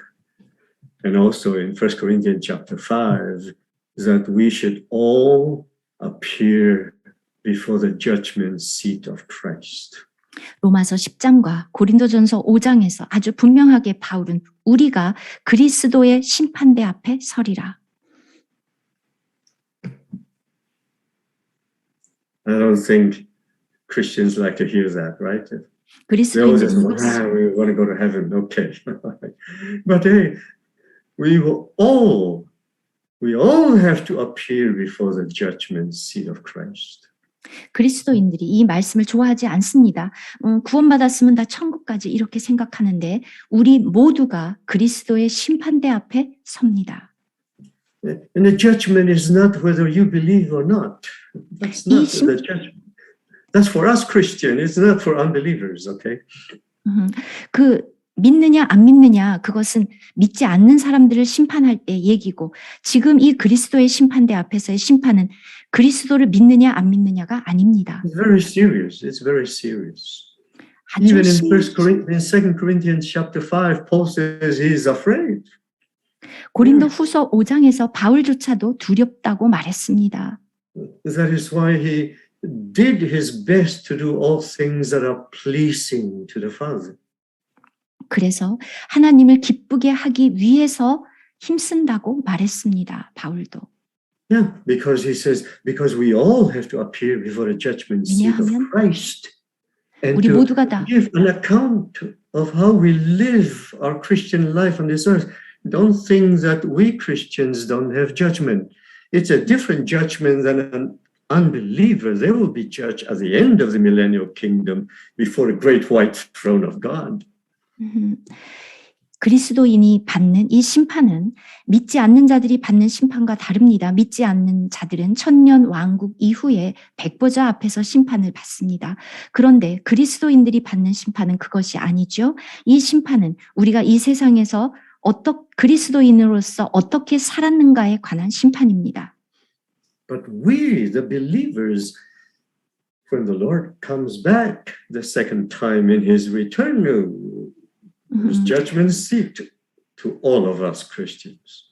and also in 1 Corinthians chapter 5 that we should all appear before the judgment seat of Christ. 로마서 10장과 고린도전서 5장에서 아주 분명하게 바울은 우리가 그리스도의 심판대 앞에 서리라. I don't think Christians like to hear that, right? They always say, we want to go to heaven, okay. But hey, we all have to appear before the judgment seat of Christ. 그리스도인들이 이 말씀을 좋아하지 않습니다. 구원받았으면 다 천국까지 이렇게 생각하는데 우리 모두가 그리스도의 심판대 앞에 섭니다. And the judgment is not whether you believe or not. That's not the judgment. That's for us Christians. It's not for unbelievers, okay? 그 믿느냐 안 믿느냐 그것은 믿지 않는 사람들을 심판할 때 얘기고 지금 이 그리스도의 심판대 앞에서의 심판은 그리스도를 믿느냐 안 믿느냐가 아닙니다. It's very serious. It's very serious. Even in 2 Corinthians chapter 5, Paul says he is afraid. 고린도 후서 5장에서 바울조차도 두렵다고 말했습니다. That is why he did his best to do all things that are pleasing to the Father. 그래서 하나님을 기쁘게 하기 위해서 힘쓴다고 말했습니다. 바울도. Yeah, because he says, because we all have to appear before the judgment seat of Christ and 우리 to 모두가 다 give an account of how we live our Christian life on this earth. Don't think that we Christians don't have judgment. It's a different judgment than an unbeliever. They will be judged at the end of the millennial kingdom before the great white throne of God. 그리스도인이 받는 이 심판은 믿지 않는 자들이 받는 심판과 다릅니다. 믿지 않는 자들은 천년 왕국 이후에 백보자 앞에서 심판을 받습니다. 그런데 그리스도인들이 받는 심판은 그것이 아니죠. 이 심판은 우리가 이 세상에서 그리스도인으로서 어떻게 살았는가에 관한 심판입니다. But we, the believers, when the Lord comes back the second time in his return, his judgment seat to all of us Christians.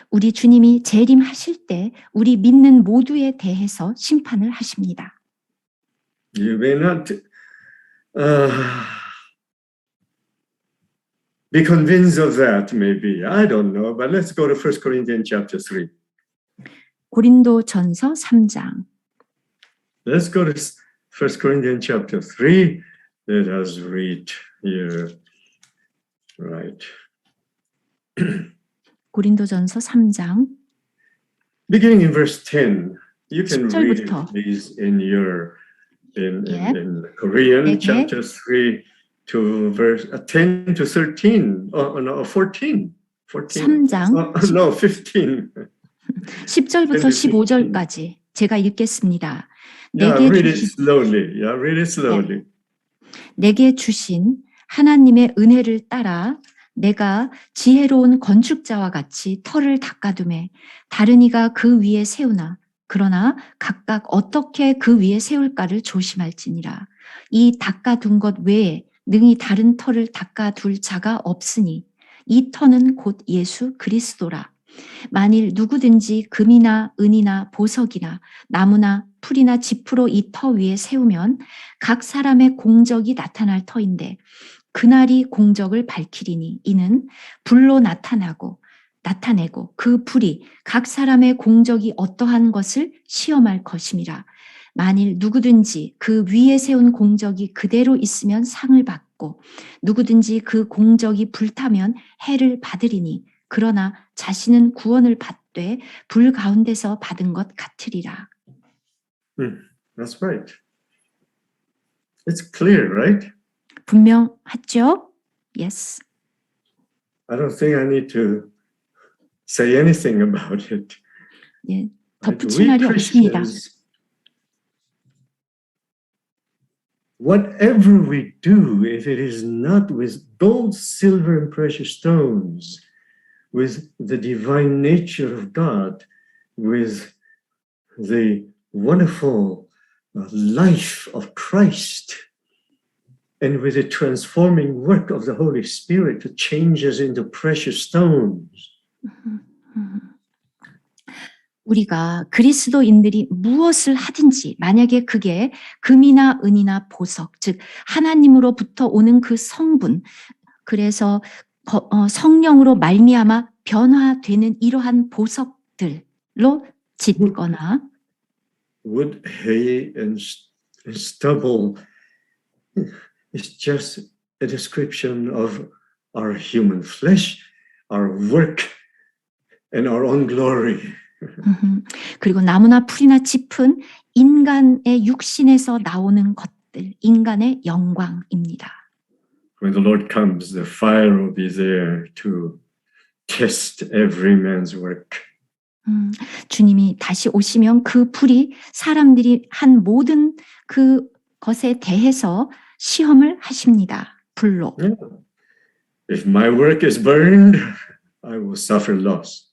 우리 주님이 재림하실 때 우리 믿는 모두에 대해서 심판을 하십니다. You may not be convinced of that, maybe. I don't know, but let's go to 1 Corinthians chapter 3. 고린도전서 3장. Let's go to 1 Corinthians chapter 3 Let us read here. Right. 고린도전서 3장 Beginning in verse 10. You can 10 read it, 절부터. please, in 예. Korean, 네. chapter 3 to verse 10 to 13. Oh, no, 14. 14. 3장 No, 15. 10절부터 15절까지 제가 읽겠습니다. Yeah, 내게 read it 주신 slowly. Yeah, read it slowly. 내게 주신 하나님의 은혜를 따라 내가 지혜로운 건축자와 같이 터를 닦아두매 다른 이가 그 위에 세우나 그러나 각각 어떻게 그 위에 세울까를 조심할지니라. 이 닦아둔 것 외에 능히 다른 터를 닦아둘 자가 없으니 이 터는 곧 예수 그리스도라. 만일 누구든지 금이나 은이나 보석이나 나무나 풀이나 짚으로 이 터 위에 세우면 각 사람의 공적이 나타날 터인데 그날이 공적을 밝히리니 이는 불로 나타내고 그 불이 각 사람의 공적이 어떠한 것을 시험할 것임이라. 만일 누구든지 그 위에 세운 공적이 그대로 있으면 상을 받고 누구든지 그 공적이 불타면 해를 받으리니 그러나 자신은 구원을 받되 불 가운데서 받은 것 같으리라. That's right. It's clear, right? 분명하죠? Yes. I don't think I need to say anything about it. 예, Right? 덧붙일 We 말이 없습니다. Christians, whatever we do, if it is not with gold, silver, and precious stones, with the divine nature of God, with the wonderful life of Christ, and with the transforming work of the Holy Spirit to change us into precious stones. 우리가 그리스도인들이 무엇을 하든지 만약에 그게 금이나 은이나 보석, 즉 하나님으로부터 오는 그 성분, 그래서 성령으로 말미암아 변화되는 이러한 보석들로 짓거나 Wood, hay, and stubble is just a description of our human flesh, our work, and our own glory. 그리고 나무나 풀이나 짚은 인간의 육신에서 나오는 것들, 인간의 영광입니다. When the Lord comes, the fire will be there to test every man's work. 주님이 다시 오시면 그 불이 사람들이 한 모든 그 것에 대해서 시험을 하십니다. 불로. Yeah. If my work is burned, I will suffer loss.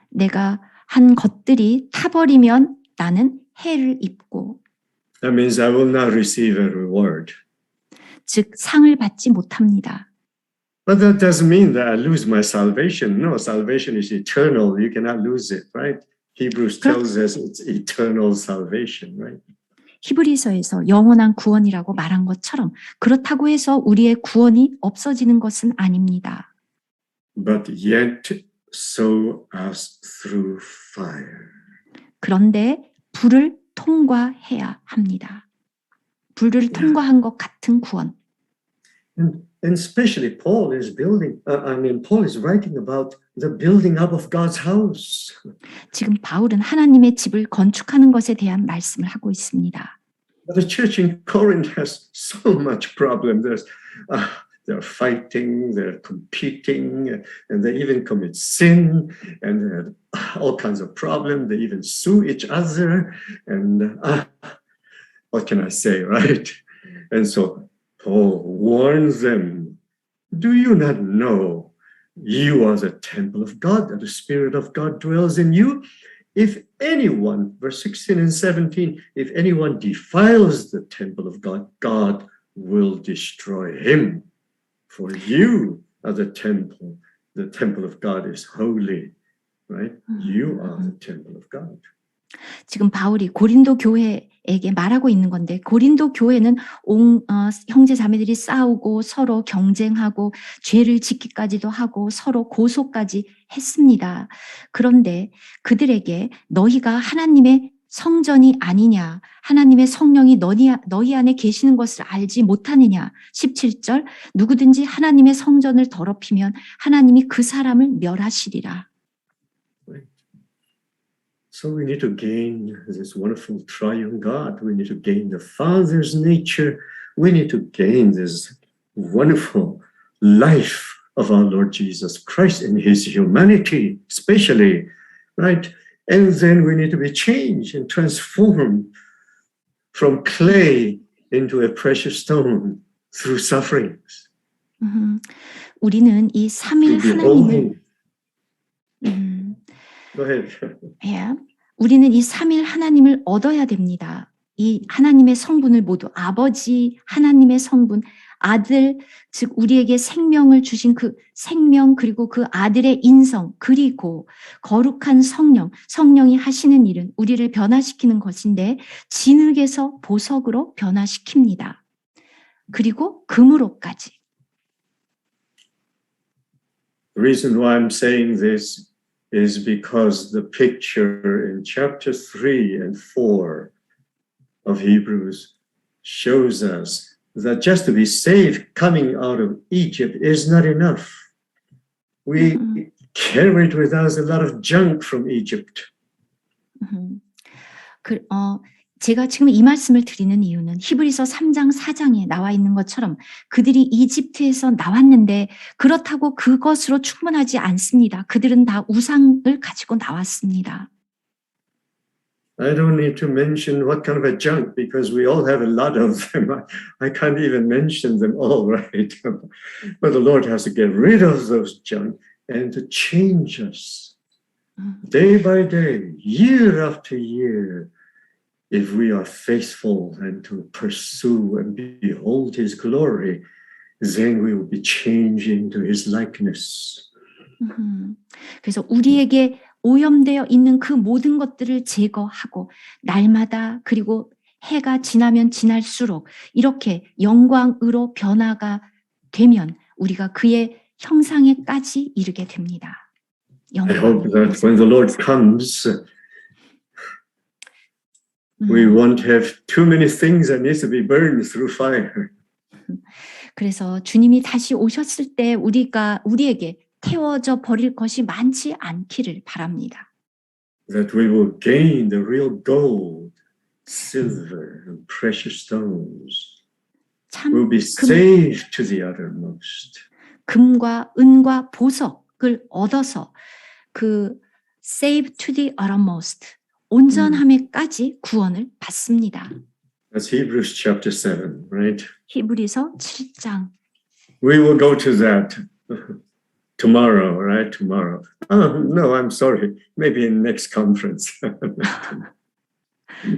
내가 한 것들이 타버리면 나는 해를 입고 That means I will not receive a reward. 즉 상을 받지 못합니다. But that doesn't mean that I lose my salvation. No, salvation is eternal. You cannot lose it, right? Hebrews tells us it's eternal salvation, right? 히브리서에서 영원한 구원이라고 말한 것처럼 그렇다고 해서 우리의 구원이 없어지는 것은 아닙니다. But yet so as through fire. 그런데 불을 통과해야 합니다. 불을 통과한 것 같은 구원. And especially Paul is Paul is writing about the building up of God's house. 지금 바울은 하나님의 집을 건축하는 것에 대한 말씀을 하고 있습니다. The church in Corinth has so much problem. They're fighting, they're competing, and they even commit sin, and they have all kinds of problems. They even sue each other, and what can I say, right? And so Paul warns them, do you not know you are the temple of God, that the Spirit of God dwells in you? If anyone, verse 16 and 17, if anyone defiles the temple of God, God will destroy him. For you are the temple. The temple of God is holy, right? You are the temple of God. 지금 바울이 고린도 교회에게 말하고 있는 건데 고린도 교회는 형제 자매들이 싸우고 서로 경쟁하고 죄를 짓기까지도 하고 서로 고소까지 했습니다. 그런데 그들에게 너희가 하나님의 성전이 아니냐? 하나님의 성령이 너희 안에 계시는 것을 알지 못하느냐? 17절 누구든지 하나님의 성전을 더럽히면 하나님이 그 사람을 멸하시리라. So we need to gain this wonderful triune God. We need to gain the Father's nature. We need to gain this wonderful life of our Lord Jesus Christ in his humanity, especially, right? And then we need to be changed and transformed from clay into a precious stone through sufferings. 우리는 이 삼일 To be 하나님을 holy. Go ahead. 예, 우리는 이 삼일 하나님을 얻어야 됩니다. 이 하나님의 성분을 모두 아버지 하나님의 성분, 아들 즉 우리에게 생명을 주신 그 생명 그리고 그 아들의 인성 그리고 거룩한 성령이 하시는 일은 우리를 변화시키는 것인데 진흙에서 보석으로 변화시킵니다. 그리고 금으로까지. The reason why I'm saying this is because the picture in chapter 3 and 4 of Hebrews shows us that just to be saved coming out of Egypt is not enough. We carried with us a lot of junk from Egypt. 제가 지금 이 말씀을 드리는 이유는 히브리서 3장 4장에 나와 있는 것처럼 그들이 이집트에서 나왔는데 그렇다고 그것으로 충분하지 않습니다. 그들은 다 우상을 가지고 나왔습니다. I don't need to mention what kind of a junk because we all have a lot of them. I can't even mention them all, right? But the Lord has to get rid of those junk and to change us day by day, year after year. If we are faithful and to pursue and behold his glory, then we will be changing to his likeness. 그래서 우리에게 오염되어 있는 그 모든 것들을 제거하고 날마다 그리고 해가 지나면 지날수록 이렇게 영광으로 변화가 되면 우리가 그의 형상에까지 이르게 됩니다. I hope that when the Lord comes, we won't have too many things that needs to be burned through fire. 그래서 주님이 다시 오셨을 때 우리에게 태워져 버릴 것이 많지 않기를 바랍니다. That we will gain the real gold, silver, and precious stones. We'll be saved to the uttermost. 금과 은과 보석을 얻어서 그 save to the uttermost 온전함에까지 구원을 받습니다. That's Hebrews chapter 7, right? 히브리서 7장. We will go to that tomorrow, right? Tomorrow. Oh, no, I'm sorry. Maybe in next conference.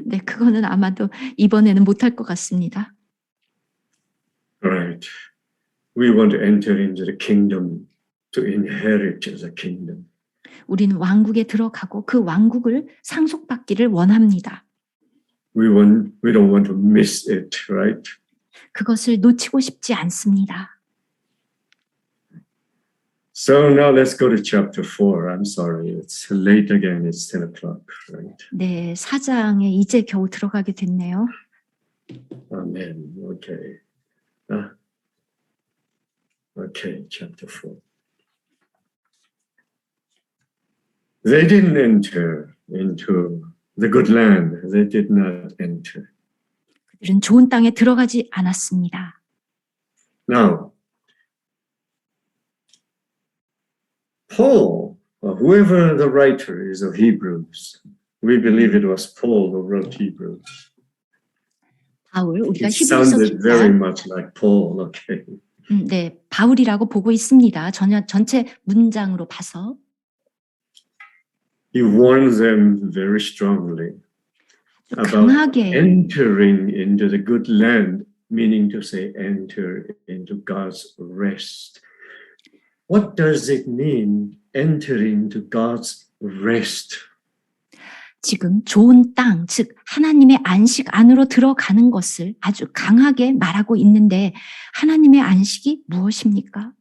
네, 그거는 아마도 이번에는 못할 것 같습니다. Right. We want to enter into the kingdom to inherit the kingdom. 우리는 왕국에 들어가고 그 왕국을 상속받기를 원합니다. We don't want to miss it, right? 그것을 놓치고 싶지 않습니다. So now let's go to chapter 4. I'm sorry, it's late again. It's 10 o'clock, right? 네, 4장에 이제 겨우 들어가게 됐네요. Amen. Okay. Okay, chapter 4. They didn't enter into the good land. They did not enter. 그들은 좋은 땅에 들어가지 않았습니다. Now, Paul, or whoever the writer is of Hebrews, we believe it was Paul who wrote Hebrews. 바울, 우리가 It 히브리서 sounded very 기자, much like Paul, okay. 네, 바울이라고 보고 있습니다. 전체 문장으로 봐서. He warns them very strongly about 강하게 entering into the good land, meaning to say enter into God's rest. What does it mean, enter into God's rest? 지금 좋은 땅, 즉 하나님의 안식 안으로 들어가는 것을 아주 강하게 말하고 있는데 하나님의 안식이 무엇입니까?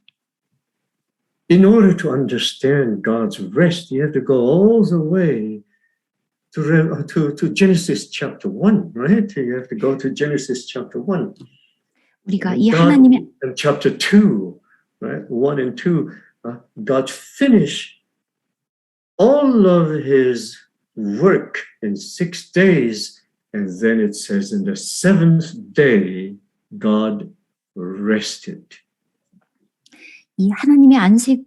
In order to understand God's rest, you have to go all the way to Genesis chapter 1, right? You have to go to Genesis chapter 1. 우리가 And 이 God, 하나님의 in chapter 2, right? 1 and 2, God finished all of his work in 6 days. And then it says, in the seventh day, God rested. 이 하나님의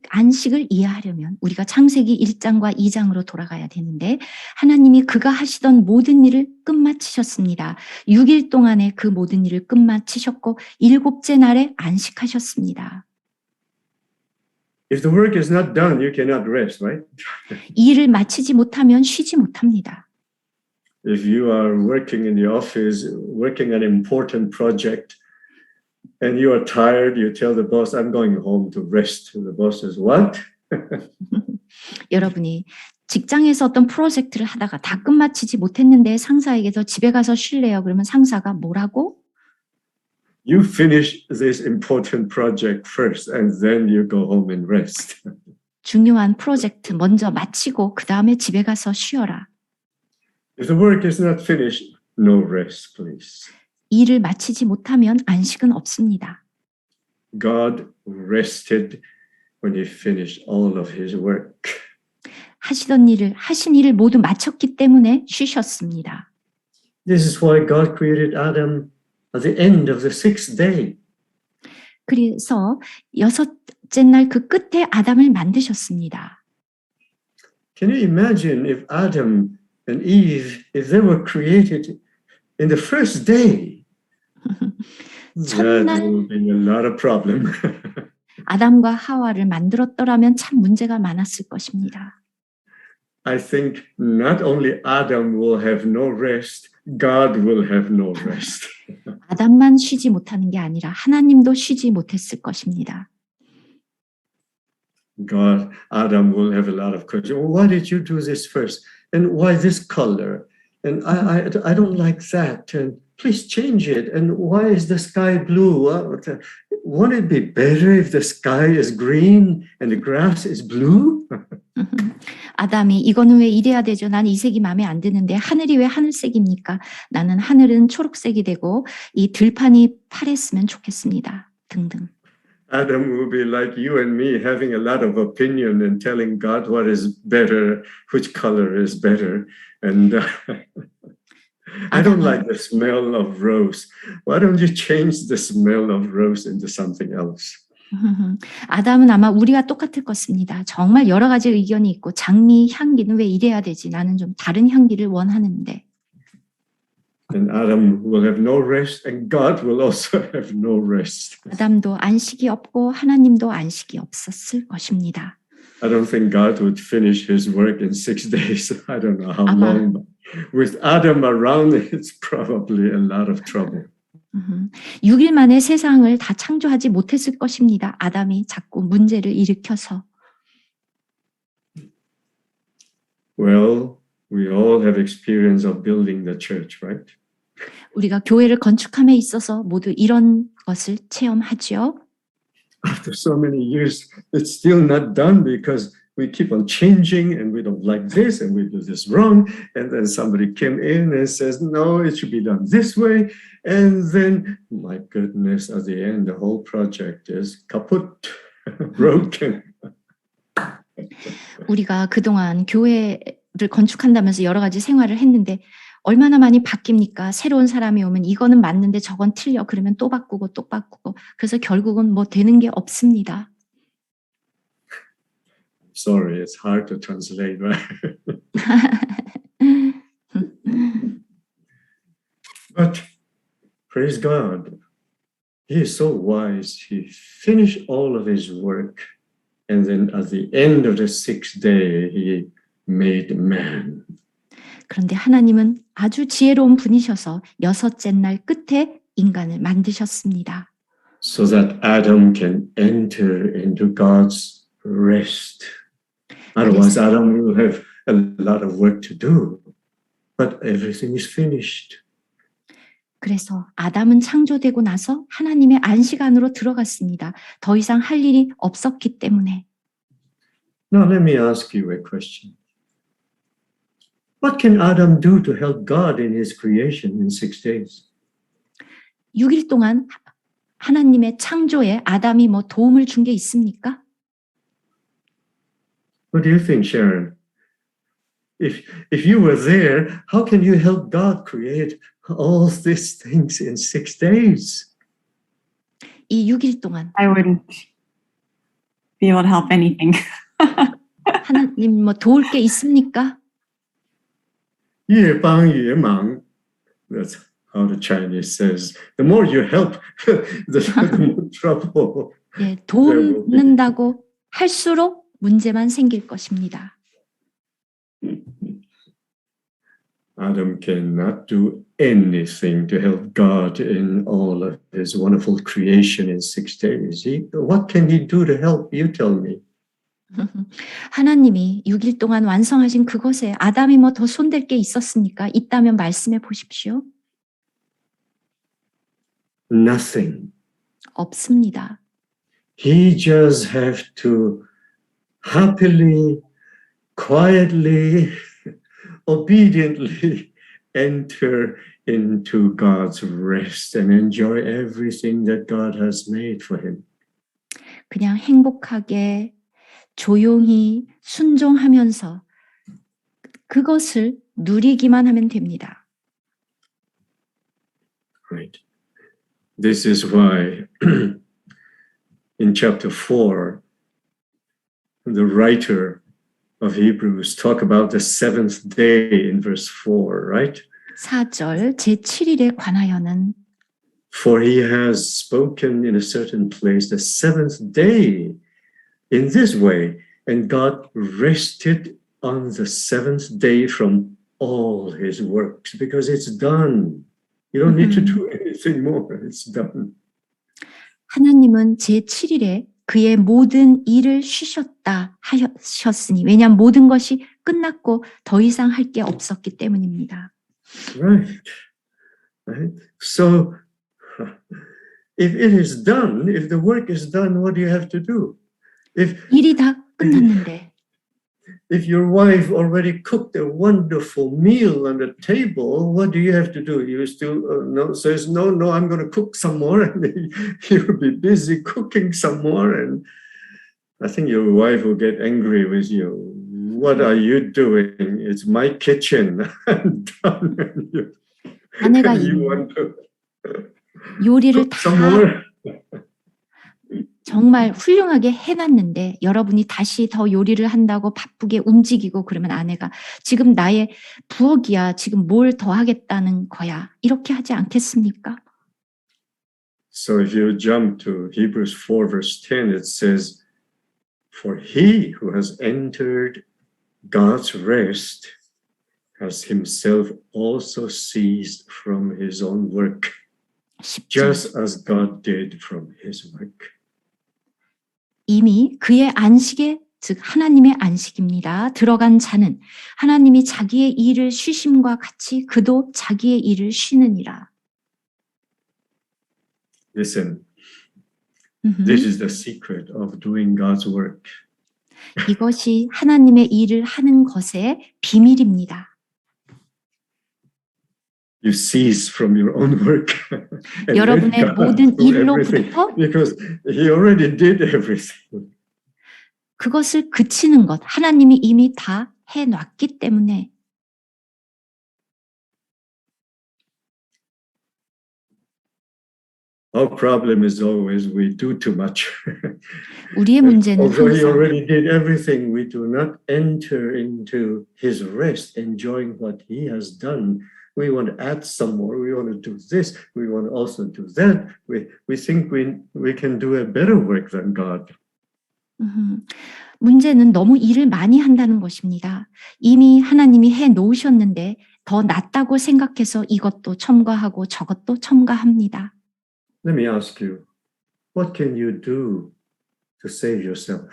안식을 이해하려면 우리가 창세기 1장과 2장으로 돌아가야 되는데 하나님이 그가 하시던 모든 일을 끝마치셨습니다. 6일 동안에 그 모든 일을 끝마치셨고 7째 날에 안식하셨습니다. If the work is not done, you cannot rest, right? 이 일을 마치지 못하면 쉬지 못합니다. If you are working in the office, working on an important project, and you are tired, you tell the boss, I'm going home to rest. The boss says, what? 여러분이 직장에서 어떤 프로젝트를 하다가 다 끝마치지 못했는데 상사에게서 집에 가서 쉴래요. 그러면 상사가 뭐라고? You finish this important project first, and then you go home and rest. 중요한 프로젝트 먼저 마치고 그 다음에 집에 가서 쉬어라. If the work is not finished, no rest, please. 일을 마치지 못하면 안식은 없습니다. God rested when he finished all of his work. 하신 일을 모두 마쳤기 때문에 쉬셨습니다. This is why God created Adam at the end of the sixth day. 그래서 6째 날 그 끝에 아담을 만드셨습니다. Can you imagine if Adam and Eve, if they were created in the first day? That would be a lot of problem. 아담과 하와를 만들었더라면 참 문제가 많았을 것입니다. I think not only Adam will have no rest, God will have no rest. 아담만 쉬지 못하는 게 아니라 하나님도 쉬지 못했을 것입니다. God, Adam will have a lot of questions. Why did you do this first? And why this color? And I don't like that. And please change it. And why is the sky blue? Won't it be better if the sky is green and the grass is blue? 아담이 이거는 왜 이래야 되죠? 난 이 색이 마음에 안 드는데 하늘이 왜 하늘색입니까? 나는 하늘은 초록색이 되고 이 들판이 파랬으면 좋겠습니다. 등등. Adam will be like you and me, having a lot of opinion and telling God what is better, which color is better. And I don't like the smell of rose. Why don't you change the smell of rose into something else? 아담은 아마 우리가 똑같을 것입니다. 정말 여러 가지 의견이 있고 장미 향기는 왜 이래야 되지? 나는 좀 다른 향기를 원하는데. And Adam will have no rest, and God will also have no rest. 아담도 안식이 없고 하나님도 안식이 없었을 것입니다. I don't think God would finish his work in 6 days. I don't know how long, but with Adam around, it's probably a lot of trouble. 6일 만에 세상을 다 창조하지 못했을 것입니다. 아담이 자꾸 문제를 일으켜서. Well, we all have experience of building the church, right? 우리가 교회를 건축함에 있어서 모두 이런 것을 체험하죠. After so many years, it's still not done because we keep on changing and we don't like this and we do this wrong. And then somebody came in and says, no, it should be done this way. And then, my goodness, at the end, the whole project is kaput, broken. 우리가 그동안 교회를 건축한다면서 여러 가지 생활을 했는데 얼마나 많이 바뀝니까? 새로운 사람이 오면 이거는 맞는데 저건 틀려. 그러면 또 바꾸고 또 바꾸고. 그래서 결국은 뭐 되는 게 없습니다. Sorry, it's hard to translate, right? But praise God, he is so wise. He finished all of his work. And then at the end of the sixth day, he made man. 그런데 하나님은 아주 지혜로운 분이셔서 6째 날 끝에 인간을 만드셨습니다. So that Adam can enter into God's rest. Otherwise, Adam will have a lot of work to do. But everything is finished. 그래서 아담은 창조되고 나서 하나님의 안식 안으로 들어갔습니다. 더 이상 할 일이 없었기 때문에. Now let me ask you a question. What can Adam do to help God in his creation in 6 days? 6일 동안 하나님의 창조에 아담이 뭐 도움을 준 게 있습니까? What do you think, Sharon? If you were there, how can you help God create all these things in 6 days? 이 6일 동안 I wouldn't be able to help anything. 하나님 뭐 도울 게 있습니까? 越帮越忙. That's how the Chinese says. The more you help, the more trouble. 예, 돕는다고 할수록 문제만 생길 것입니다. Adam cannot do anything to help God in all of his wonderful creation in 6 days. What can he do to help? You tell me. 하나님이 6일 동안 완성하신 그것에 아담이 뭐 더 손댈 게 있었습니까? 있다면 말씀해 보십시오. Nothing. 없습니다. He just have to happily, quietly, obediently enter into God's rest and enjoy everything that God has made for him. 그냥 행복하게 조용히 순종하면서 그것을 누리기만 하면 됩니다. Right. This is why in chapter 4, the writer of Hebrews talk about the seventh day in verse 4, right? 4절 제7일에 관하여는 For he has spoken in a certain place the seventh day in this way, and God rested on the seventh day from all his works because it's done. You don't need to do anything more. It's done. 하나님은 제7일에 그의 모든 일을 쉬셨다 하셨으니 왜냐하면 모든 것이 끝났고 더 이상 할 게 없었기 때문입니다. Right. Right. So if it is done, if the work is done, what do you have to do? 일이 다 끝났는데 If your wife already cooked a wonderful meal on the table, what do you have to do? You still says, no, I'm going to cook some more. And you'll be busy cooking some more. And I think your wife will get angry with you. What are you doing? It's my kitchen. I'm done. 아내가 You 이미 want to 요리를 cook some 다 more? 정말 훌륭하게 해놨는데 여러분이 다시 더 요리를 한다고 바쁘게 움직이고 그러면 아내가 지금 나의 부엌이야. 지금 뭘 더 하겠다는 거야. 이렇게 하지 않겠습니까? So if you jump to Hebrews 4 verse 10, it says, For he who has entered God's rest has himself also ceased from his own work, 10절. just as God did from his work. 이미 그의 안식에 즉 하나님의 안식입니다. 들어간 자는 하나님이 자기의 일을 쉬심과 같이 그도 자기의 일을 쉬느니라. Listen, this is the secret of doing God's work. 이것이 하나님의 일을 하는 것의 비밀입니다. You cease from your own work and let 여러분의 God 모든 do everything 일로부터 because he already did everything. 그것을 그치는 것, 하나님이 이미 다 해놨기 때문에 Our problem is always we do too much. 우리의 문제는 Although he 항상 already did everything, we do not enter into his rest, enjoying what he has done. We want to add some more. We want to do this. We want to also do that. We think we can do a better work than God. 문제는 너무 일을 많이 한다는 것입니다. 이미 하나님이 해 놓으셨는데 더 낫다고 생각해서 이것도 첨가하고 저것도 첨가합니다. Let me ask you, what can you do to save yourself?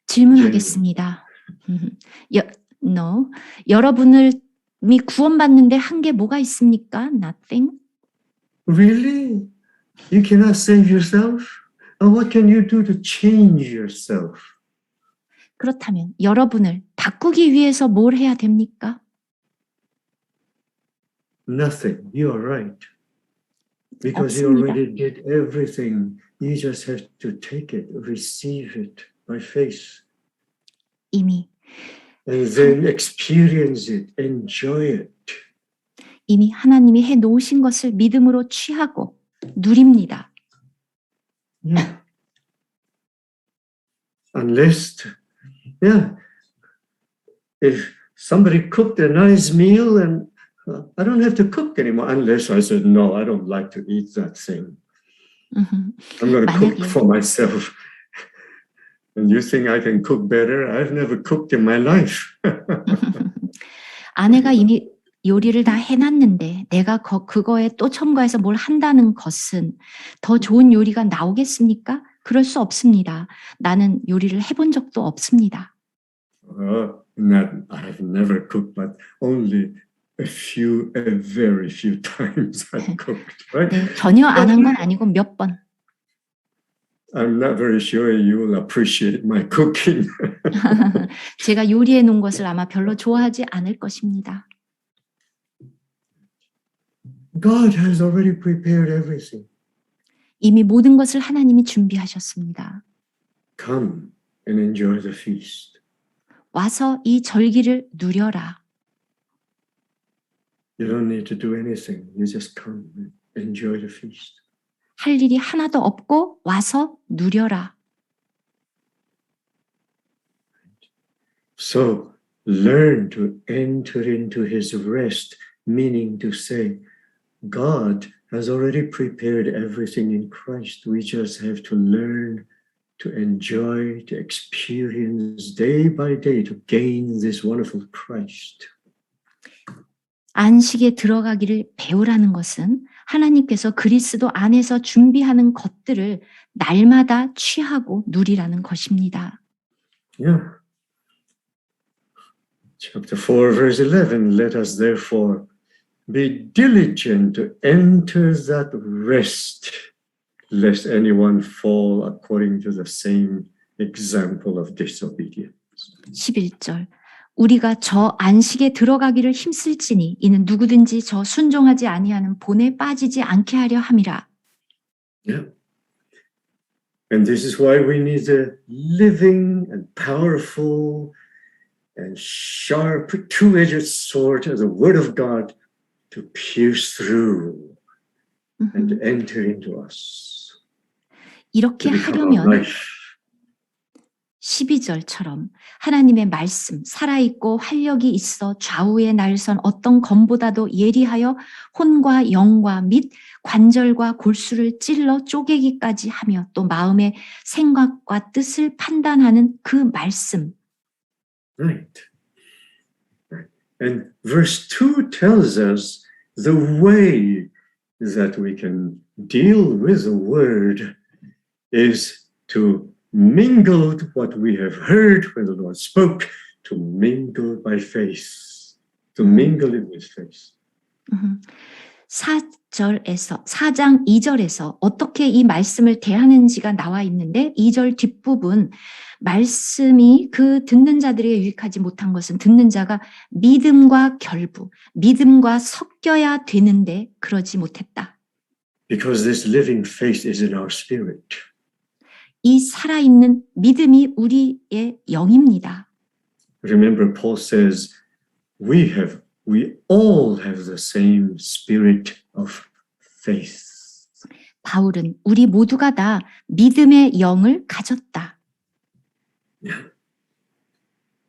질문하겠습니다. 여러분을 구원받는데 한 게 뭐가 있습니까? Nothing. Really? You cannot save yourself? What can you do to change yourself? 그렇다면 여러분을 바꾸기 위해서 뭘 해야 됩니까? Nothing. You are right. Because you 없습니다. already did everything. You just have to take it, receive it by faith, 이미 and then experience it, enjoy it. 하나님이 해 놓으신 것을 믿음으로 취하고 누립니다. Yeah. Unless, yeah, if somebody cooked a nice meal and I don't have to cook anymore unless I said, no, I don't like to eat that thing. I'm going to cook 만약에 for myself. And you think I can cook better? I've never cooked in my life. 아내가 이미 요리를 다 해놨는데 내가 그거에 또 첨가해서 뭘 한다는 것은 더 좋은 요리가 나오겠습니까? 그럴 수 없습니다. 나는 요리를 해본 적도 없습니다. I've never cooked, but only a very few times I've cooked, right? 네, 전혀 안 한 건 아니고 몇 번. I'm not very sure you will appreciate my cooking. 제가 요리해 놓은 것을 아마 별로 좋아하지 않을 것입니다. God has already prepared everything. 이미 모든 것을 하나님이 준비하셨습니다. Come and enjoy the feast. 와서 이 절기를 누려라. You don't need to do anything. You just come and enjoy the feast. 할 일이 하나도 없고 와서 누려라. So learn to enter into his rest, meaning to say, God has already prepared everything in Christ. We just have to learn to enjoy, to experience day by day, to gain this wonderful Christ. 안식에 들어가기를 배우라는 것은 하나님께서 그리스도 안에서 준비하는 것들을 날마다 취하고 누리라는 것입니다. Yeah. Chapter 4, verse 11, let us therefore be diligent to enter that rest, lest anyone fall according to the same example of disobedience. 11절 우리가 저 안식에 들어가기를 힘쓸지니 이는 누구든지 저 순종하지 아니하는 본에 빠지지 않게 하려 함이라. Yeah. And this is why we need a living and powerful and sharp, two-edged sword as the Word of God to pierce through and to enter into us. 이렇게 To become our 하려면 life. 12절처럼 하나님의 말씀 살아있고 활력이 있어 좌우에 날선 어떤 검보다도 예리하여 혼과 영과 및 관절과 골수를 찔러 쪼개기까지 하며 또 마음의 생각과 뜻을 판단하는 그 말씀. Right. And verse 2 tells us the way that we can deal with the word is to mingle what we have heard when the Lord spoke, to mingle by faith, to mingle it with faith. 4장 2절에서 어떻게 이 말씀을 대하는지가 나와 있는데 2절 뒷부분 말씀이 그 듣는 자들에게 유익하지 못한 것은 듣는 자가 믿음과 결부, 믿음과 섞여야 되는데 그러지 못했다. Because this living faith is in our spirit. 이 살아있는 믿음이 우리의 영입니다. Remember, Paul says, we all have the same spirit of faith. 바울은 우리 모두가 다 믿음의 영을 가졌다. Yeah.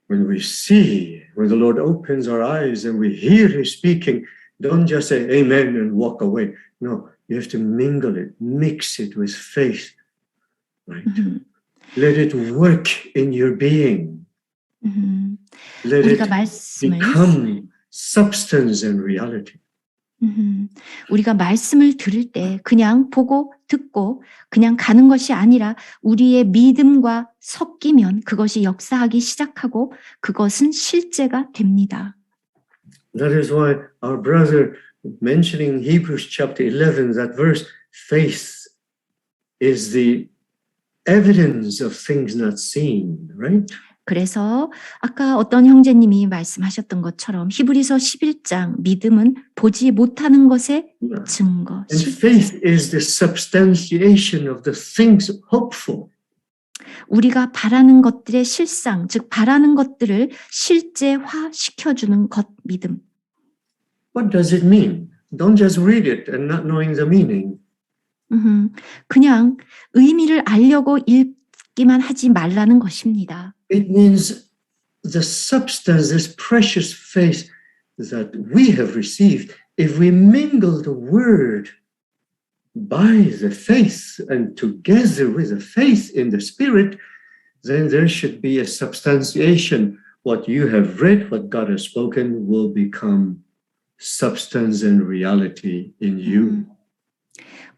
When we see, when the Lord opens our eyes and we hear His speaking, don't just say amen and walk away. No, you have to mingle it, mix it with faith. Right? Let it work in your being. Let it 우리가 말씀을 become substance and reality. 우리가 말씀을 들을 때 그냥 보고 듣고 그냥 가는 것이 아니라 우리의 믿음과 섞이면 그것이 역사하기 시작하고 그것은 실제가 됩니다. That is why our brother mentioning Hebrews chapter 11, that verse, faith is the evidence of things not seen, right? 그래서 아까 어떤 형제님이 말씀하셨던 것처럼 히브리서 11장 믿음은 보지 못하는 것의 증거, And faith is the substantiation of the things hoped for. 우리가 바라는 것들의 실상, 즉 바라는 것들을 실제화시켜주는 것 믿음. What does it mean? Don't just read it and not knowing the meaning. 그냥 의미를 알려고 읽기만 하지 말라는 것입니다. It means the substance, this precious faith that we have received, if we mingle the word by the faith and together with the faith in the Spirit, then there should be a substantiation. What you have read, what God has spoken, will become substance and reality in you.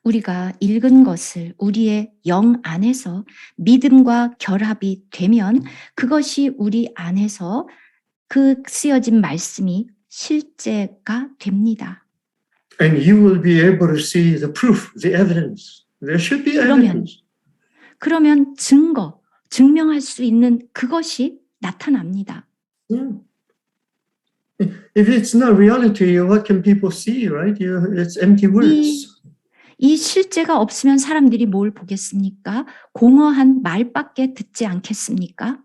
우리가 읽은 것을 우리의 영 안에서 믿음과 결합이 되면 그것이 우리 안에서 그 쓰여진 말씀이 실제가 됩니다. And you will be able to see the proof, the evidence. There should be evidence. 그러면 증거, 증명할 수 있는 그것이 나타납니다. Yeah. If it's not reality, what can people see, right? It's empty words. 이 실제가 없으면 사람들이 뭘 보겠습니까? 공허한 말밖에 듣지 않겠습니까?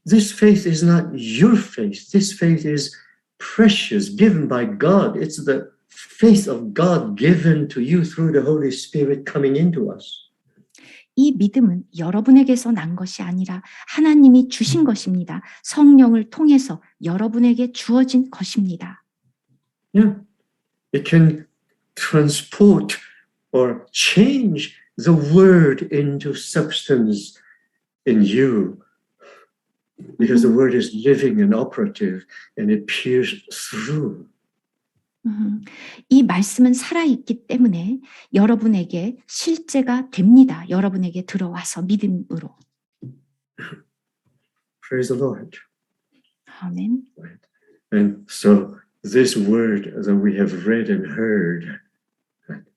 This faith is not your faith. This faith is precious, given by God. It's the faith of God given to you through the Holy Spirit coming into us. 이 믿음은 여러분에게서 난 것이 아니라 하나님이 주신 것입니다. 성령을 통해서 여러분에게 주어진 것입니다. Yeah. It can transport or change the word into substance in you because the word is living and operative and it peers through. 이 말씀은 살아있기 때문에 여러분에게 실제가 됩니다. 여러분에게 들어와서 믿음으로. Praise the Lord. 아멘. And so this word that we have read and heard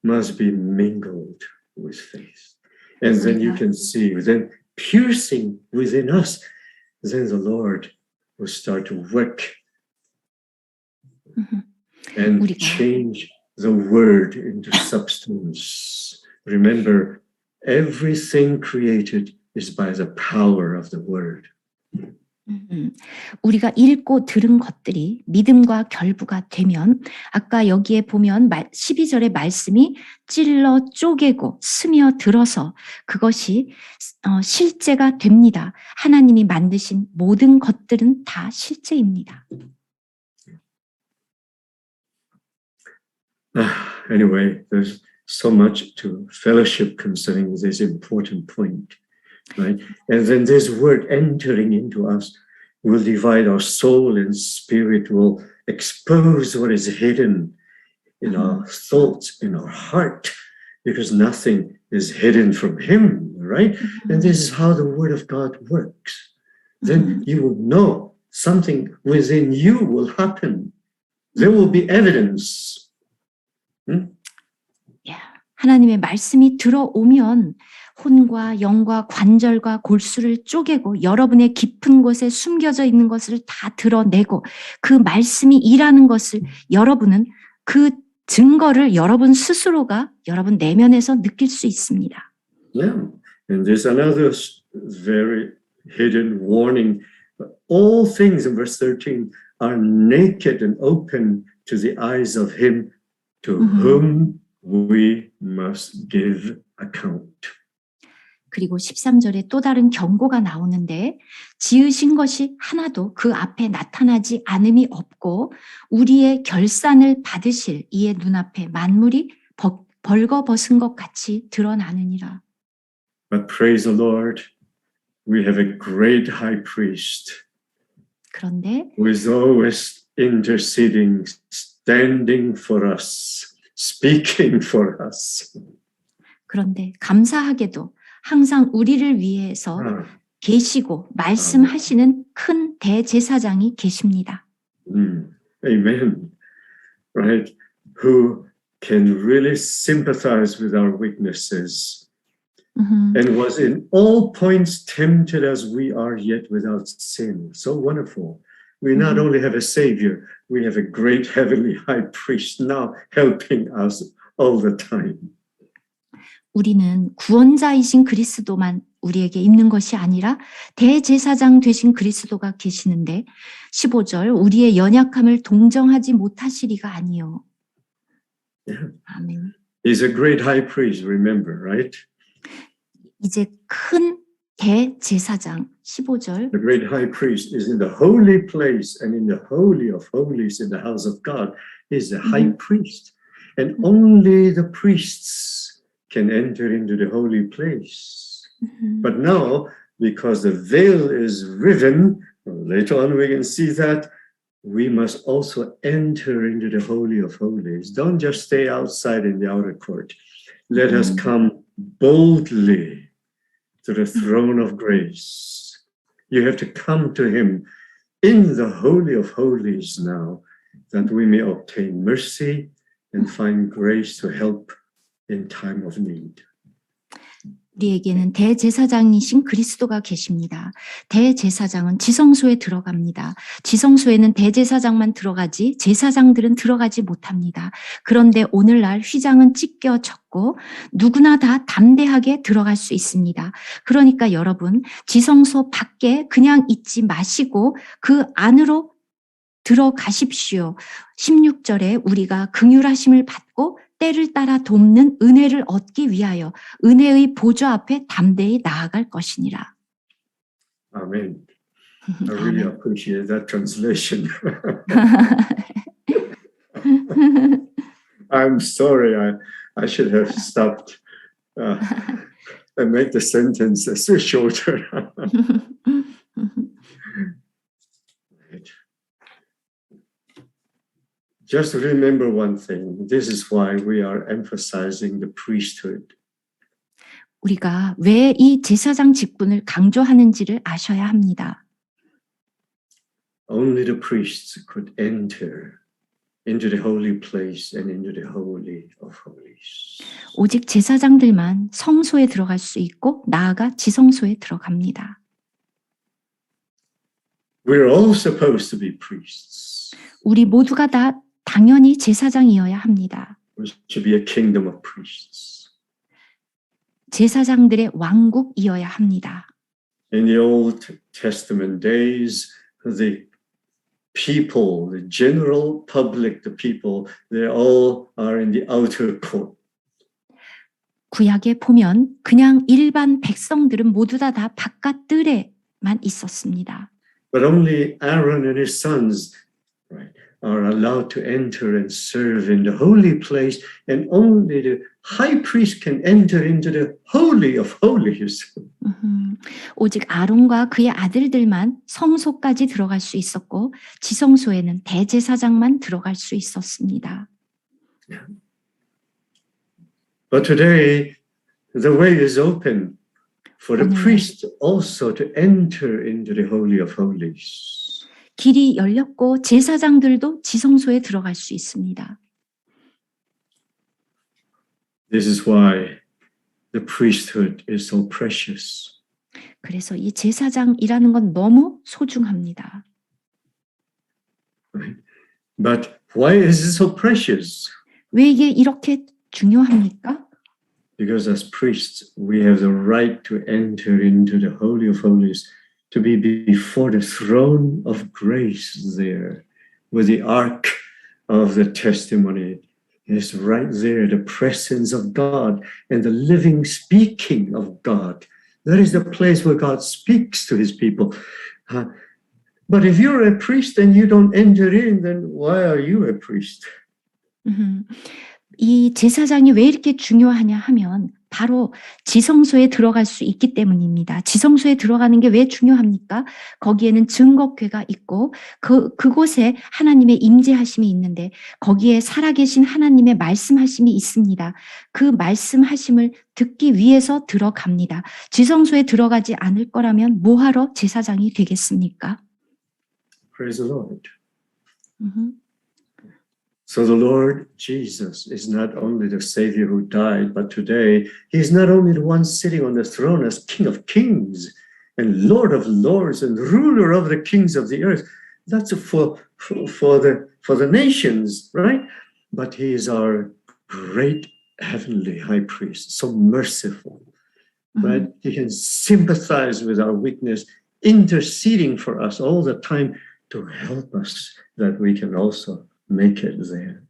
must be mingled with faith. And then you can see, then piercing within us, then the Lord will start to work and change the word into substance. Remember, everything created is by the power of the word. 우리가 읽고 들은 것들이 믿음과 결부가 되면 아까 여기에 보면 12절의 말씀이 찔러 쪼개고 스며들어서 그것이 실제가 됩니다. 하나님이 만드신 모든 것들은 다 실제입니다. Anyway, there's so much to fellowship concerning this important point, right? And then this word entering into us will divide our soul and spirit, will expose what is hidden in our thoughts, in our heart, because nothing is hidden from Him, right? And this is how the Word of God works. Then you will know something within you will happen. There will be evidence. 하나님의 말씀이 들어오면 혼과 영과 관절과 골수를 쪼개고 여러분의 깊은 곳에 숨겨져 있는 것을 다 드러내고 그 말씀이 일하는 것을 여러분은 그 증거를 여러분 스스로가 여러분 내면에서 느낄 수 있습니다. Yeah, and there's another very hidden warning. All things in verse 13 are naked and open to the eyes of Him to whom we must give account. 그리고 13절에 또 다른 경고가 나오는데 지으신 것이 하나도 그 앞에 나타나지 않음이 없고 우리의 결산을 받으실 이의 눈앞에 만물이 벌거벗은 것 같이 드러나느니라. But praise the Lord, we have a great high priest 그런데 who is always interceding, standing for us. Speaking for us. 그런데 감사하게도 항상 우리를 위해서 계시고 말씀하시는 큰 대제사장이 계십니다. Amen. Right? Who can really sympathize with our weaknesses and was in all points tempted as we are, yet without sin. So wonderful. We not only have a Savior, we have a great heavenly high priest now helping us all the time. 우리는 구원자이신 그리스도만 우리에게 있는 것이 아니라 대제사장 되신 그리스도가 계시는데 15절 우리의 연약함을 동정하지 못하시리가 아니요. 아멘. He's a great high priest, remember, right? 이제 큰 대제사장 15절 The great high priest is in the holy place and in the holy of holies in the house of God. He's the high priest. And only the priests can enter into the holy place. But now, because the veil is riven, later on we can see that we must also enter into the holy of holies. Don't just stay outside in the outer court. Let us come boldly to the throne of grace. You have to come to him in the holy of holies now, that we may obtain mercy and find grace to help in time of need. 우리에게는 대제사장이신 그리스도가 계십니다. 대제사장은 지성소에 들어갑니다. 지성소에는 대제사장만 들어가지 제사장들은 들어가지 못합니다. 그런데 오늘날 휘장은 찢겨졌고 누구나 다 담대하게 들어갈 수 있습니다. 그러니까 여러분 지성소 밖에 그냥 있지 마시고 그 안으로 들어가십시오. 16절에 우리가 긍휼하심을 받고 때를 따라 돕는 은혜를 얻기 위하여 은혜의 보좌 앞에 담대히 나아갈 것이니라. Amen. I really appreciate that translation. I'm sorry, I should have stopped and make the sentence shorter. Just remember one thing. This is why we are emphasizing the priesthood. 우리가 왜 이 제사장 직분을 강조하는지를 아셔야 합니다. Only the priests could enter into the holy place and into the holy of holies. 오직 제사장들만 성소에 들어갈 수 있고 나아가 지성소에 들어갑니다. We're all supposed to be priests. 우리 모두가 다 당연히 제사장이어야 합니다. We should be a kingdom of priests. 제사장들의 왕국이어야 합니다. In the Old Testament days, the people, the general public, the people, they all are in the outer court. 구약에 보면 그냥 일반 백성들은 모두 다 바깥 뜰에만 있었습니다. But only Aaron and his sons, right, are allowed to enter and serve in the holy place, and only the high priest can enter into the holy of holies. 오직 아론과 그의 아들들만 성소까지 들어갈 수 있었고 지성소에는 대제사장만 들어갈 수 있었습니다. But today, the way is open for the priest also to enter into the holy of holies. 길이 열렸고 제사장들도 지성소에 들어갈 수 있습니다. This is why the priesthood is so precious. 그래서 이 제사장이라는 건 너무 소중합니다. Right? But why is it so precious? 왜 이게 이렇게 중요합니까? Because as priests, we have the right to enter into the Holy of Holies, to be before the throne of grace there, with the ark of the testimony is right there, the presence of God and the living speaking of God. That is the place where God speaks to his people. But if you're a priest and you don't enter in, then why are you a priest? 이 제사장이 왜 이렇게 중요하냐 하면 바로 지성소에 들어갈 수 있기 때문입니다. 지성소에 들어가는 게 왜 중요합니까? 거기에는 증거궤가 있고 그곳에 하나님의 임재하심이 있는데 거기에 살아계신 하나님의 말씀하심이 있습니다. 그 말씀하심을 듣기 위해서 들어갑니다. 지성소에 들어가지 않을 거라면 뭐하러 제사장이 되겠습니까? Praise the Lord. So the Lord Jesus is not only the Savior who died, but today he is not only the one sitting on the throne as King of Kings and Lord of Lords and ruler of the kings of the earth. That's for the nations, right? But he is our great heavenly high priest, so merciful, right? He can sympathize with our weakness, interceding for us all the time to help us that we can also make it there.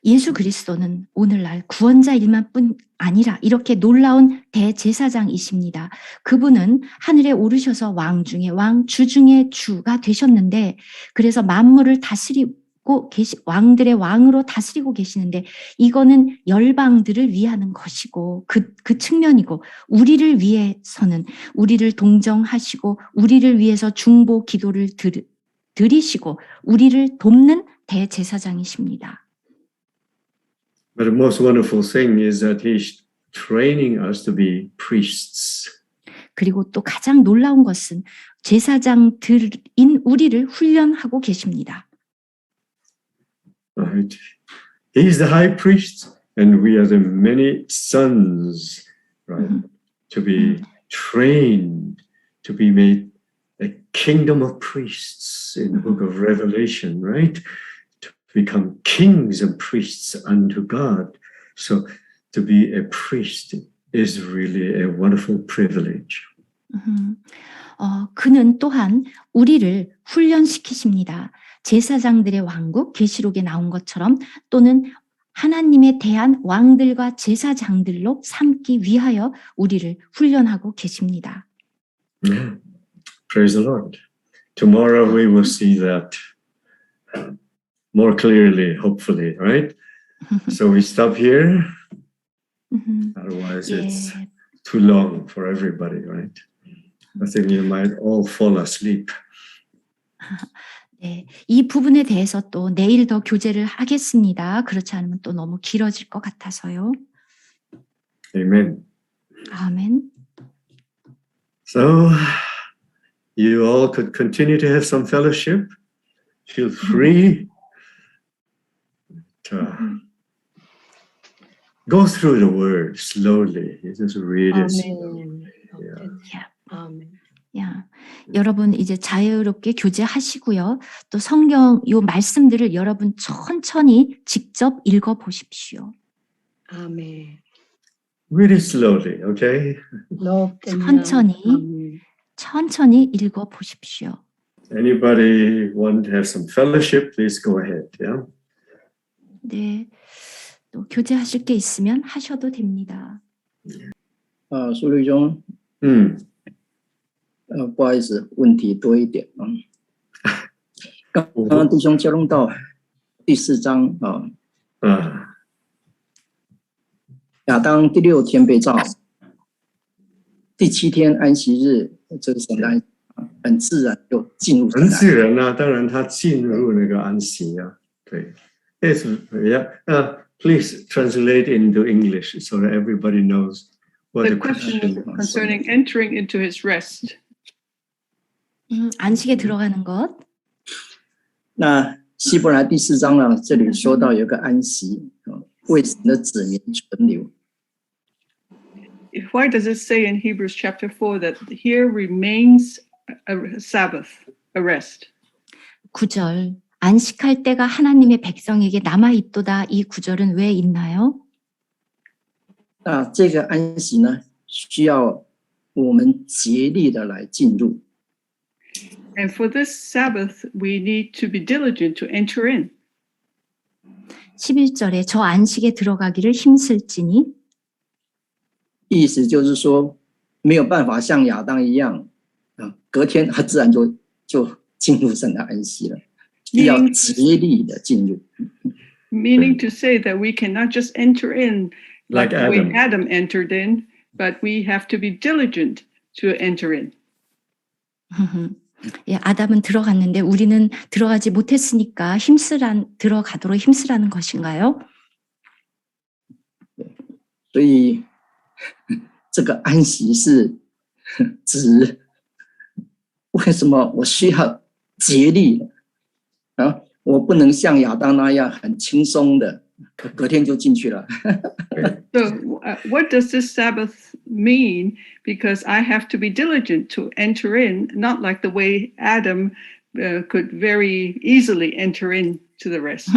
예수 그리스도는 오늘날 구원자 일만뿐 아니라 이렇게 놀라운 대제사장이십니다. 그분은 하늘에 오르셔서 왕 중에 왕, 주 중에 주가 되셨는데 그래서 만물을 다스리고 왕들의 왕으로 다스리고 계시는데 이거는 열방들을 위하는 것이고 그 측면이고 우리를 위해서는 우리를 동정하시고 우리를 위해서 중보 기도를 드리시고 우리를 돕는 대제사장이십니다. But the most wonderful thing is that he's training us to be priests. 그리고 또 가장 놀라운 것은 제사장들인 우리를 훈련하고 계십니다. Right? He's the high priest, and we are the many sons, right? To be trained, to be made a kingdom of priests in the book of Revelation, right? To become kings and priests unto God. So to be a priest is really a wonderful privilege. 그는 또한 우리를 훈련시키십니다. 제사장들의 왕국, 계시록에 나온 것처럼 또는 하나님에 대한 왕들과 제사장들로 삼기 위하여 우리를 훈련하고 계십니다. Yeah. Praise the Lord. Tomorrow we will see that more clearly, hopefully, right? So we stop here. Otherwise, it's too long for everybody, right? I think you might all fall asleep. 네, 이 부분에 대해서 또 내일 더 교제를 하겠습니다. 그렇지 않으면 또 너무 길어질 것 같아서요. Amen. 아멘. So you all could continue to have some fellowship. Feel free to go through the word slowly. You just read it slowly. Yeah. 야, 여러분 이제 자유롭게 교제하시고요. 또 성경 요 말씀들을 여러분 천천히 직접 읽어 보십시오. 아멘. Read it slowly, okay? 천천히 읽어 보십시오. Anybody want to have some fellowship, please go ahead. Yeah. 네, 또 교제하실 게 있으면 하셔도 됩니다. 苏律兄，不好意思，问题多一点啊。刚刚弟兄交通到第4章啊，亚当第6天被造，第7天安息日，这个神的很自然就进入神的安息。很自然啊，当然他进入那个安息啊，对。Yes, yeah. Please translate into English so that everybody knows what The the question question is. concerning entering into his rest. 안식에 들어가는 것. 那希伯来第4章呢，这里说到有个安息，为神的子民存留。Why does it say in Hebrews chapter 4 that here remains a Sabbath, a rest? 9절. 안식할 때가 하나님의 백성에게 남아 있도다. 이 구절은 왜 있나요? 那这个安息呢，需要我们竭力的来进入。 And for this Sabbath, we need to be diligent to enter in. 11절에 저 안식에 들어가기를 힘쓸지니 意思就是说，没有办法像亚当一样，隔天他自然就进入神的安息了，要竭力的进入。Meaning to say that we cannot just enter in Like the way Adam. Adam entered in, but we have to be diligent to enter in. 예, 아담은 들어갔는데 우리는 들어가지 못했으니까 들어가도록 힘쓰라는 것인가요? 所以这个安息是指为什么我需要竭力我不能像亚当那样很轻松的，隔天就进去了。 So, what does this Sabbath mean? Because I have to be diligent to enter in, not like the way Adam could very easily enter into the rest.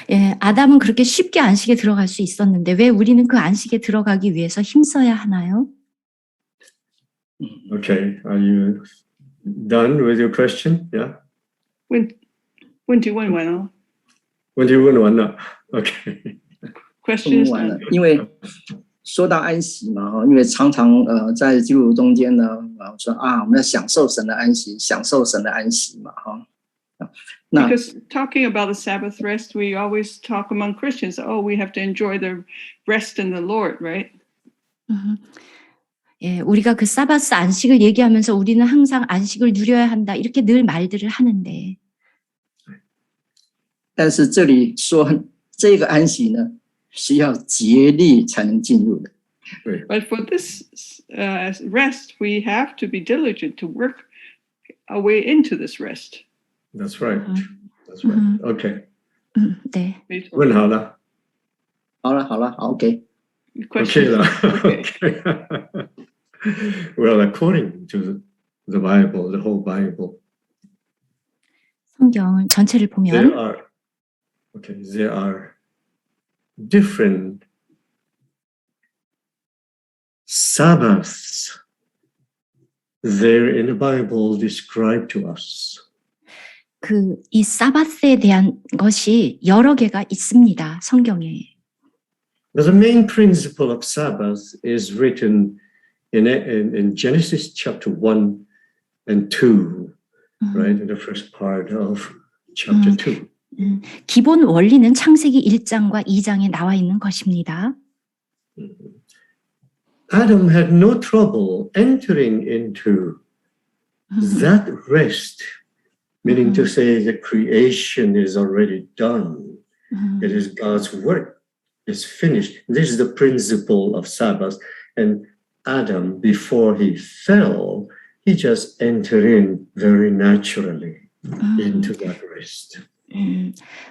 예, 아담은 그렇게 쉽게 안식에 들어갈 수 있었는데 왜 우리는 그 안식에 들어가기 위해서 힘써야 하나요? Okay, are you done with your question? Yeah. 问题问完了，问题问完了。Okay. question is 完了 done.，因为说到安息嘛，因为常常在基督徒中间呢，说啊，我们要享受神的安息，享受神的安息嘛，那 Because talking about the Sabbath rest, we always talk among Christians, oh, we have to enjoy the rest in the Lord, right? 예, 우리가 그 사바스 안식을 얘기하면서 우리는 항상 안식을 누려야 한다 이렇게 늘 말들을 하는데 但是这里说这个安息呢，是要竭力才能进入的。 But for this rest, we have to be diligent to work our way into this rest. That's right. That's right. Okay. 네. 没错。问好了。好了，好了，好 ，OK。 Okay 了。 Okay. Okay. Well, according to the Bible, the whole Bible, 성경을 전체를 보면 there are different Sabbaths there in the Bible described to us. 그 이 사바스에 대한 것이 여러 개가 있습니다. 성경에. But the main principle of Sabbath is written in Genesis chapter 1 and 2, right? In the first part of chapter 2. 기본 원리는 창세기 1장과 2장에 나와 있는 것입니다. Adam had no trouble entering into that rest, meaning to say the creation is already done. It is God's work. It's finished. This is the principle of Sabbath. And Adam, before he fell, he just entered in very naturally into that rest.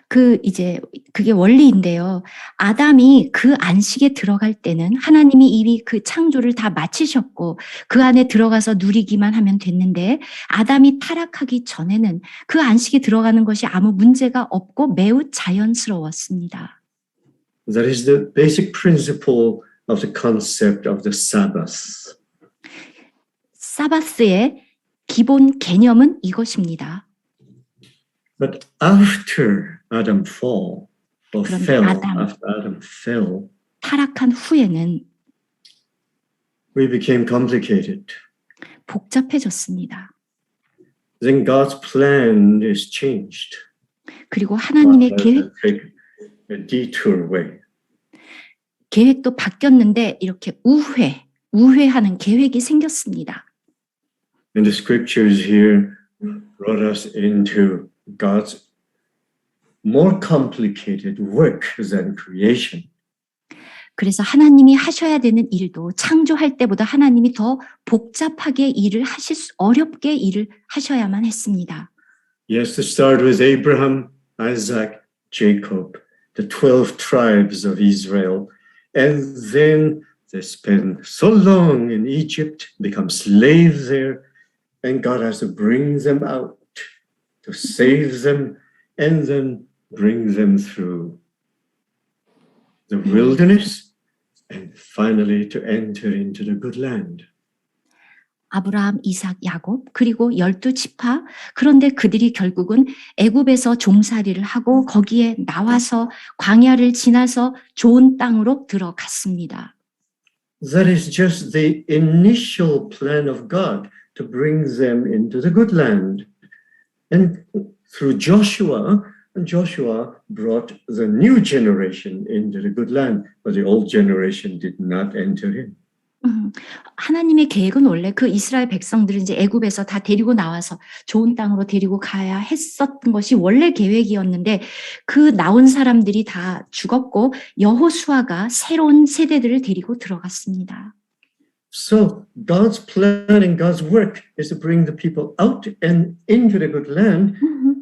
그게 원리인데요. 아담이 그 안식에 들어갈 때는 하나님이 이미 그 창조를 다 마치셨고 그 안에 들어가서 누리기만 하면 됐는데 아담이 타락하기 전에는 그 안식에 들어가는 것이 아무 문제가 없고 매우 자연스러웠습니다. That is the basic principle of the concept of the Sabbath. 사바스의 기본 개념은 이것입니다. But after Adam fell, after Adam fell, 타락한 후에는 we became complicated. 복잡해졌습니다. Then God's plan is changed. 그리고 하나님의 Take a detour way. 계획도 바뀌었는데 이렇게 우회하는 계획이 생겼습니다. And the scriptures here brought us into God's more complicated work than creation. 그래서 하나님이 하셔야 되는 일도 창조할 때보다 하나님이 더 복잡하게 어렵게 일을 하셔야만 했습니다. Yes, to start with Abraham, Isaac, Jacob, the 12 tribes of Israel. And then they spend so long in Egypt, become slaves there, and God has to bring them out to save them and then bring them through the wilderness and finally to enter into the good land. 아브라함, 이삭, 야곱 그리고 12지파 그런데 그들이 결국은 애굽에서 종살이를 하고 거기에 나와서 광야를 지나서 좋은 땅으로 들어갔습니다. That is just the initial plan of God to bring them into the good land. And through Joshua brought the new generation into the good land, but the old generation did not enter in. 하나님의 계획은 원래 그 이스라엘 백성들을 이제 애굽에서 다 데리고 나와서 좋은 땅으로 데리고 가야 했었던 것이 원래 계획이었는데 그 나온 사람들이 다 죽었고 여호수아가 새로운 세대들을 데리고 들어갔습니다. So God's plan and God's work is to bring the people out and into the good land,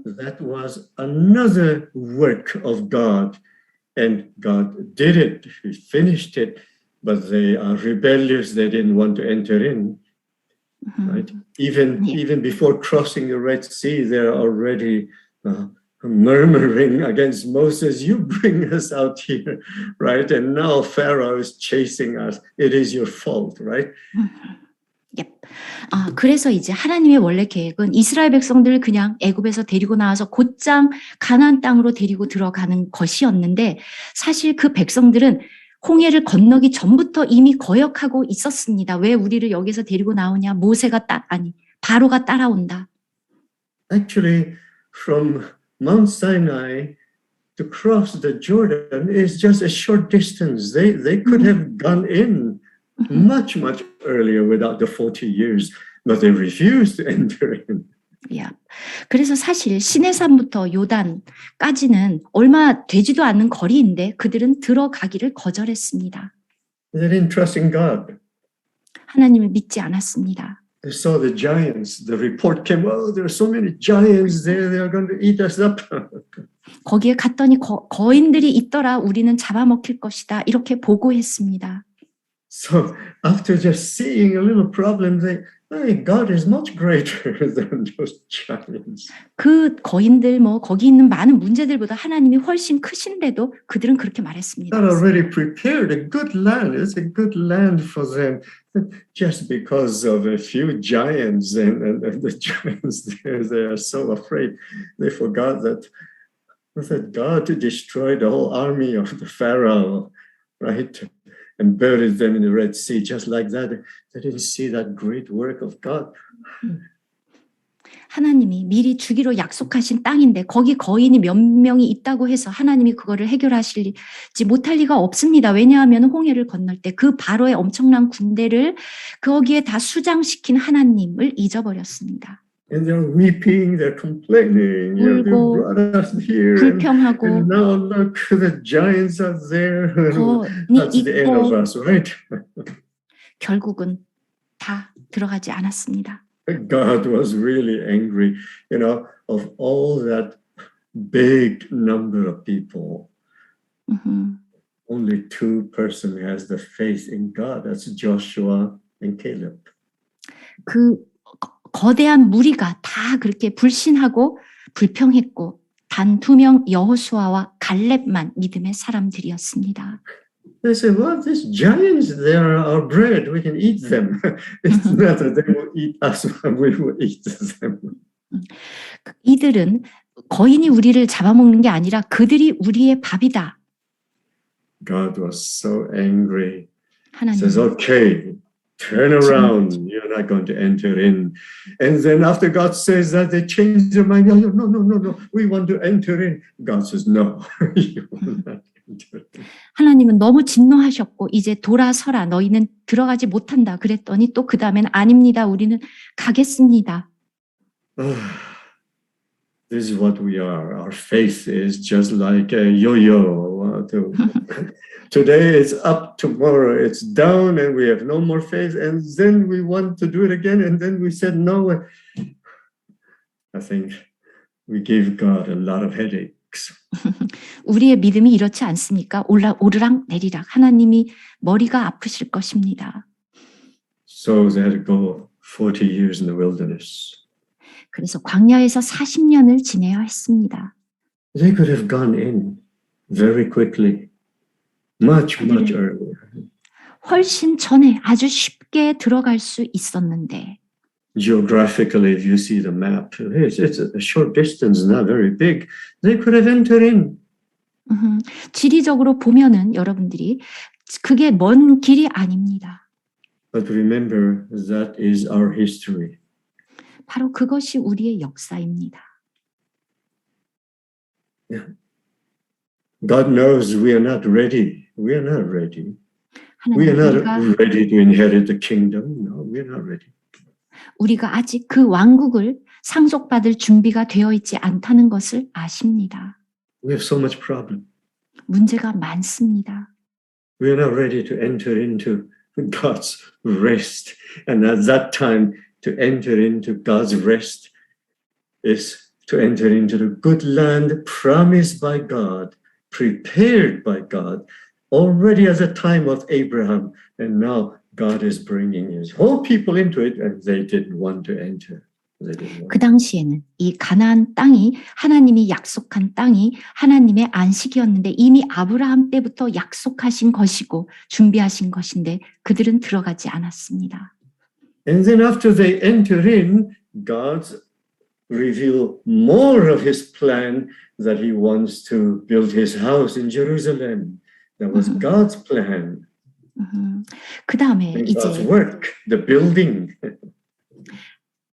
that was another work of God, and God did it. He finished it, but they are rebellious. They didn't want to enter in. Right? Even before crossing the Red Sea, they're already murmuring against Moses. You bring us out here, right? And now Pharaoh is chasing us. It is your fault, right? 그래서 이제 하나님의 원래 계획은 이스라엘 백성들을 그냥 애굽에서 데리고 나와서 곧장 가나안 땅으로 데리고 들어가는 것이었는데 사실 그 백성들은 홍해를 건너기 전부터 이미 거역하고 있었습니다. 왜 우리를 여기서 데리고 나오냐? 바로가 따라온다. Actually, from Mount Sinai to cross the Jordan is just a short distance. They could have gone in much earlier without the 40 years, but they refused to enter in. 그래서 사실 시내산부터 요단까지는 얼마 되지도 않는 거리인데 그들은 들어가기를 거절했습니다. They didn't trust in God. 하나님을 믿지 않았습니다. They saw the giants. The report came, oh, there are so many giants there. They are going to eat us up. 거기에 갔더니 거인들이 있더라. 우리는 잡아먹힐 것이다. 이렇게 보고했습니다. So after just seeing a little problem, they, hey, God is much greater than those giants. 그 거인들 거기 있는 많은 문제들보다 하나님이 훨씬 크신데도 그들은 그렇게 말했습니다. God already prepared a good land. It's a good land for them. Just because of a few giants and the giants there, they are so afraid. They forgot that God destroyed the whole army of the Pharaoh, right? And buried them in the Red Sea, just like that. They didn't see that great work of God. 하나님이 미리 주기로 약속하신 땅인데 거기 거인이 몇 명이 있다고 해서 하나님이 그거를 해결하시지 못할 리가 없습니다. 왜냐하면 홍해를 건널 때 그 바로의 엄청난 군대를 거기에 다 수장시킨 하나님을 잊어버렸습니다. And they're weeping, they're complaining. You brought us here. 불평하고 and now look, the giants are there. That's the end of us, right? 결국은 다 들어가지 않았습니다. God was really angry, of all that big number of people. Only two persons has the faith in God. That's Joshua and Caleb. 그 거대한 무리가 다 그렇게 불신하고 불평했고 단 2명 여호수아와 갈렙만 믿음의 사람들이었습니다. They said, well, these giants, they are our bread. We can eat them. It's not that they will eat us, we will eat them. 이들은 거인이 우리를 잡아먹는 게 아니라 그들이 우리의 밥이다. God was so angry. 하나님 Says, okay, turn around. You're not going to enter in. And then after God says that, they change their mind. No. We want to enter in. God says, no, you will not enter in. 하나님은 너무 진노하셨고 이제 돌아서라. 너희는 들어가지 못한다. 그랬더니 또 그 다음엔 아닙니다. 우리는 가겠습니다. This is what we are. Our faith is just like a yo-yo. Today it's up, tomorrow it's down, and we have no more faith. And then we want to do it again, and then we said no. I think we gave God a lot of headaches. 우리의 믿음이 이렇지 않습니까? 오르락 내리락. 하나님이 머리가 아프실 것입니다. So they had to go 40 years in the wilderness. 그래서 광야에서 40년을 지내야 했습니다. They could have gone in very quickly, much earlier. 훨씬 전에 아주 쉽게 들어갈 수 있었는데 Geographically, if you see the map, it's a short distance, not very big. They could have entered in. 지리적으로 보면은 여러분들이 그게 먼 길이 아닙니다. But remember, that is our history. 바로 그것이 우리의 역사입니다. Yeah. God knows we are not ready. We are not ready. We are not ready to inherit the kingdom. No, we are not ready. 우리가 아직 그 왕국을 상속받을 준비가 되어 있지 않다는 것을 아십니다. We have so much problem. 문제가 많습니다. We are not ready to enter into God's rest. And at that time, to enter into God's rest is to enter into the good land promised by God, prepared by God, already at the time of Abraham. And now God is bringing his whole people into it, and they didn't want to enter. They didn't want 그 당시에는 이 가나안 땅이 하나님이 약속한 땅이 하나님의 안식이었는데 이미 아브라함 때부터 약속하신 것이고 준비하신 것인데 그들은 들어가지 않았습니다. And then after they enter in, God reveal more of his plan that he wants to build his house in Jerusalem. That was God's plan. 그 다음에 And God's 이제 work, the building.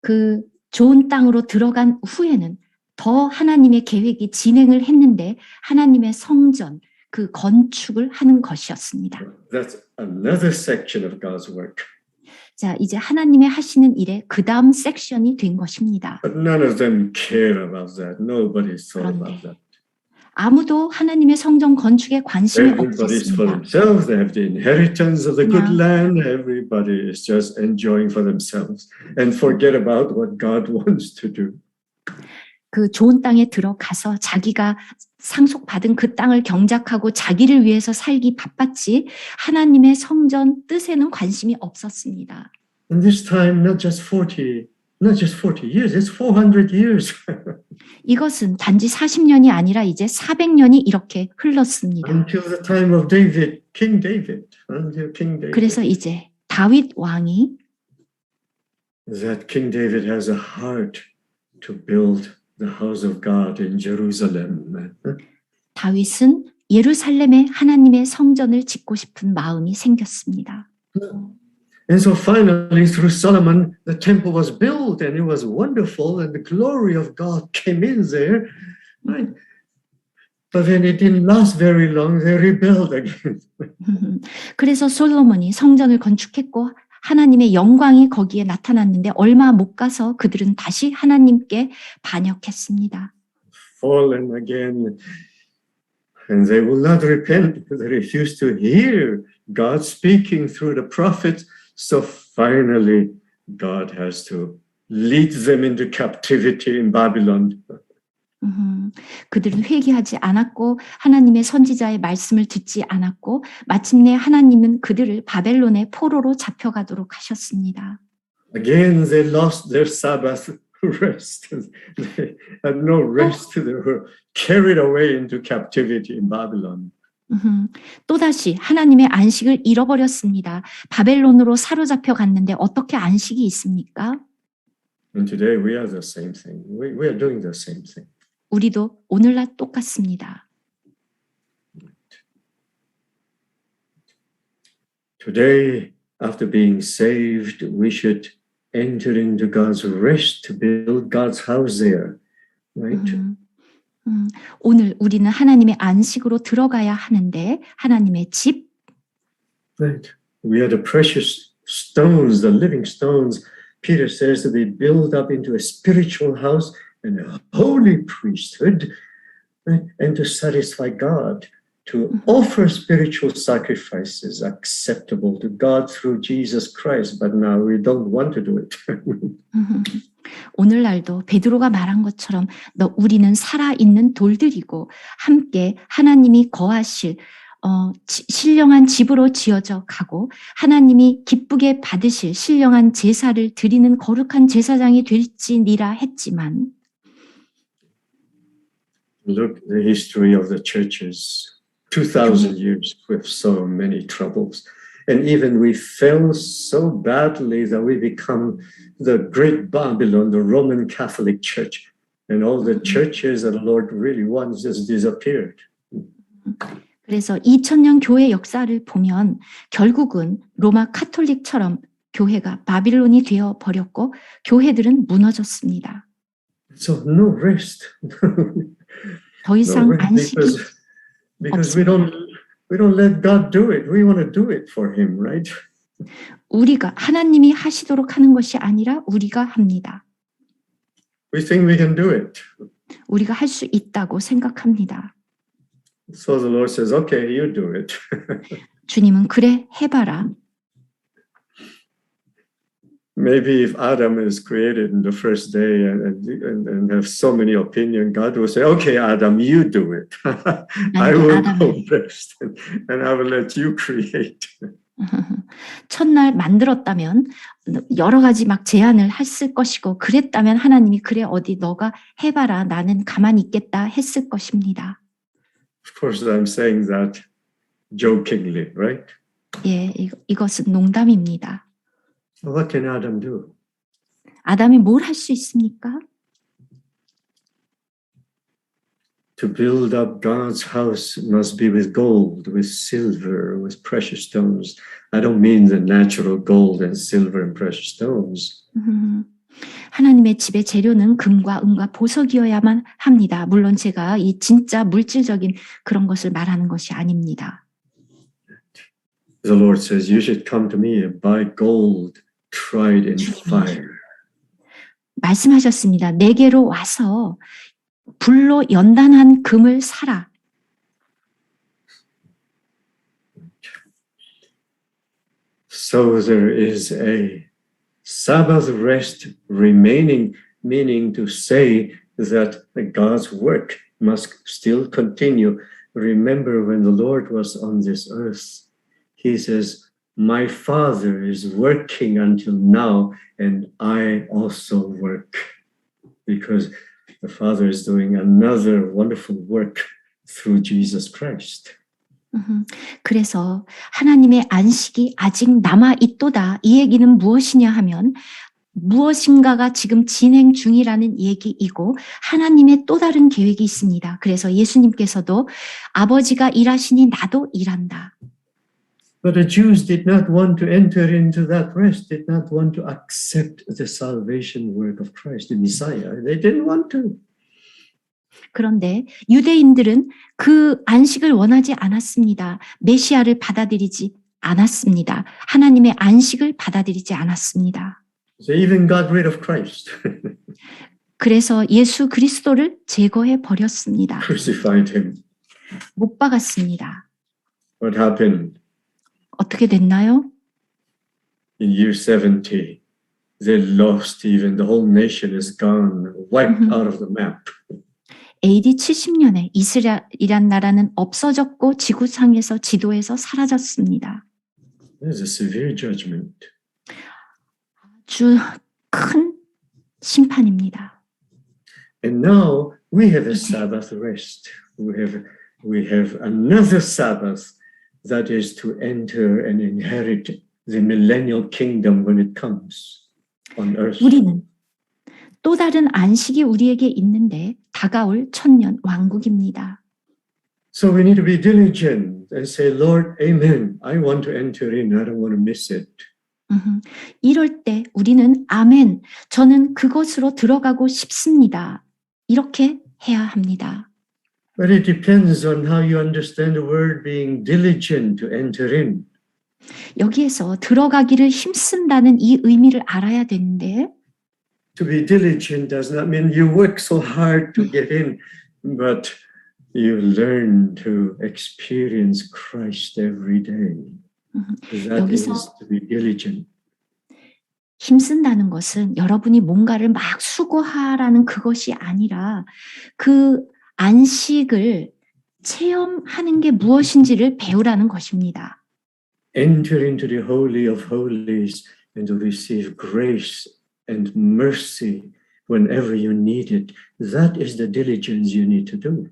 그 좋은 땅으로 들어간 후에는 더 하나님의 계획이 진행을 했는데 하나님의 성전, 그 건축을 하는 것이었습니다. That's another section of God's work. 자, 이제 하나님의 하시는 일의 그 다음 섹션이 된 것입니다. But none of them care about that. Nobody thought about that. 아무도 하나님의 성전 건축에 관심이 Everybody's for 없었습니다. themselves. They have the inheritance of the good Yeah. land. Everybody is just enjoying for themselves and forget about what God wants to do. 그 좋은 땅에 들어가서 자기가 상속받은 그 땅을 경작하고 자기를 위해서 살기 바빴지 하나님의 성전 뜻에는 관심이 없었습니다. And this time, not just 40 years, it's 400 years. 이것은 단지 40년이 아니라 이제 400년이 이렇게 흘렀습니다. Until the time of David, King David. Until King David. 그래서 이제 다윗 왕이 That King David has a heart to build the house of God in Jerusalem. 다윗은 예루살렘에 하나님의 성전을 짓고 싶은 마음이 생겼습니다. And so finally, through Solomon, the temple was built and it was wonderful and the glory of God came in there. Right? But then it didn't last very long. They rebelled again. 그래서 솔로몬이 성전을 건축했고 하나님의 영광이 거기에 나타났는데 얼마 못 가서 그들은 다시 하나님께 반역했습니다. Fallen again. And they will not repent. They refuse to hear God speaking through the prophets. So finally, God has to lead them into captivity in Babylon. 그들은 회개하지 않았고 하나님의 선지자의 말씀을 듣지 않았고 마침내 하나님은 그들을 바벨론의 포로로 잡혀가도록 하셨습니다. Again, they lost their Sabbath rest. They had no rest. They were carried away into captivity in Babylon. 또다시 하나님의 안식을 잃어버렸습니다. 바벨론으로 사로잡혀 갔는데 어떻게 안식이 있습니까? And today we are the same thing. We are doing the same thing. 우리도 오늘날 똑같습니다. Today, after being saved, we should enter into God's rest to build God's house there. Right? 오늘 우리는 하나님의 안식으로 들어가야 하는데 하나님의 집, Right. We are the precious stones, the living stones. Peter says to be built up into a spiritual house and a holy priesthood, right? And to satisfy God, to offer spiritual sacrifices acceptable to God through Jesus Christ. But now we don't want to do it. 오늘날도 베드로가 말한 것처럼 우리는 살아있는 돌들이고 함께 하나님이 거하실 신령한 집으로 지어져 가고 하나님이 기쁘게 받으실 신령한 제사를 드리는 거룩한 제사장이 될지니라 했지만 Look, the history of the churches, 2,000 years with so many troubles. And even we fell so badly that we become the great Babylon, the Roman Catholic Church. And all the churches that the Lord really wants just disappeared. 그래서 2000년 교회 역사를 보면 결국은 로마 카톨릭처럼 교회가 바빌론이 되어 버렸고 교회들은 무너졌습니다. So no rest. 더 이상 안식이 because we don't let God do it. We want to do it for him, right? 우리가 하나님이 하시도록 하는 것이 아니라 우리가 합니다. We think we can do it. 우리가 할 수 있다고 생각합니다. So the Lord says, okay, you do it. 주님은 그래 해봐라. maybe if Adam is created in the first day and have so many opinions, God will say, okay, Adam, you do it. I will go first and I will let you create. 첫날 만들었다면 여러 가지 막 제안을 했을 것이고 그랬다면 하나님이 그래 어디 너가 해봐라 나는 가만히 있겠다 했을 것입니다. Of course, I'm saying that jokingly, right? 예, 이것은 농담입니다. What can Adam do? 아담이 뭘 할 수 있습니까? To build up God's house must be with gold, with silver, with precious stones. I don't mean the natural gold and silver and precious stones. 하나님의 집의 재료는 금과 은과 보석이어야만 합니다. 물론 제가 이 진짜 물질적인 그런 것을 말하는 것이 아닙니다. The Lord says, you should come to me and buy gold tried in fire. 말씀하셨습니다. 내게로 와서 불로 연단한 금을 사라. So there is a Sabbath rest remaining, meaning to say that God's work must still continue. Remember when the Lord was on this earth, he says, my Father is working until now, and I also work. Because the Father is doing another wonderful work through Jesus Christ. 그래서 하나님의 안식이 아직 남아 있도다. 이 얘기는 무엇이냐 하면 무엇인가가 지금 진행 중이라는 얘기이고 하나님의 또 다른 계획이 있습니다. 그래서 예수님께서도 아버지가 일하시니 나도 일한다. But the Jews did not want to enter into that rest, did not want to accept the salvation work of Christ, the Messiah. They didn't want to. 그런데 유대인들은 그 안식을 원하지 않았습니다. 메시아를 받아들이지 않았습니다. 하나님의 안식을 받아들이지 않았습니다. They even got rid of Christ, 그래서 예수 그리스도를 제거해 버렸습니다. crucified him. 못 박았습니다. What happened? 어떻게 됐나요? In year 70, they lost even, the whole nation is gone, wiped out of the map. AD 70년에 이스라엘이란 나라는 없어졌고 지구상에서 지도에서 사라졌습니다. This is a severe judgment. 아주 큰 심판입니다. And now we have a Sabbath rest. We have another Sabbath that is to enter and inherit the millennial kingdom when it comes on earth. 우리는 또 다른 안식이 우리에게 있는데 다가올 천년 왕국입니다. So we need to be diligent and say, Lord, amen. I want to enter in. I don't want to miss it. 이럴 때 우리는 아멘, 저는 그것으로 들어가고 싶습니다. 이렇게 해야 합니다. But it depends on how you understand the word being diligent to enter in. 여기에서 들어가기를 힘쓴다는 이 의미를 알아야 되는데 To be diligent does not mean you work so hard to get in, but you learn to experience Christ every day. That is to be diligent. 힘쓴다는 것은 여러분이 뭔가를 막 수고하라는 그것이 아니라 그 안식을 체험하는 게 무엇인지를 배우라는 것입니다. Enter into the Holy of Holies and to receive grace and mercy whenever you need it. That is the diligence you need to do.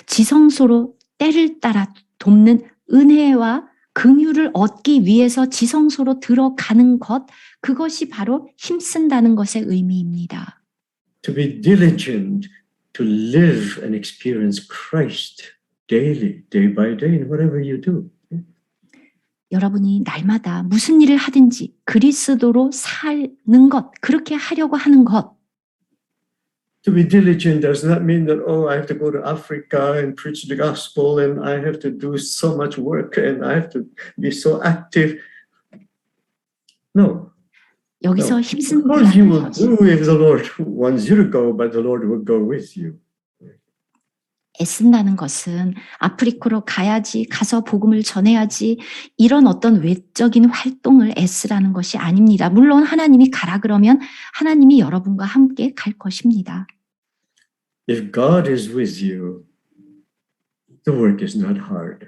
지성소로 때를 따라 돕는 은혜와 긍휼을 얻기 위해서 지성소로 들어가는 것, 그것이 바로 힘쓴다는 것의 의미입니다. To be diligent to live and experience Christ daily, day by day, in whatever you do. 여러분이 날마다 무슨 일을 하든지 그리스도로 사는 것, 그렇게 하려고 하는 것. To be diligent does not mean that, oh, I have to go to Africa and preach the gospel and I have to do so much work and I have to be so active. No. 여기서 Of course you will 힘쓴다는 do if the Lord wants you to go, but the Lord will go with you. 애쓴다는 것은 아프리카로 가야지, 가서 복음을 전해야지, 이런 어떤 외적인 활동을 애쓰라는 것이 아닙니다. 물론 하나님이 가라 그러면 하나님이 여러분과 함께 갈 것입니다. If God is with you, the work is not hard.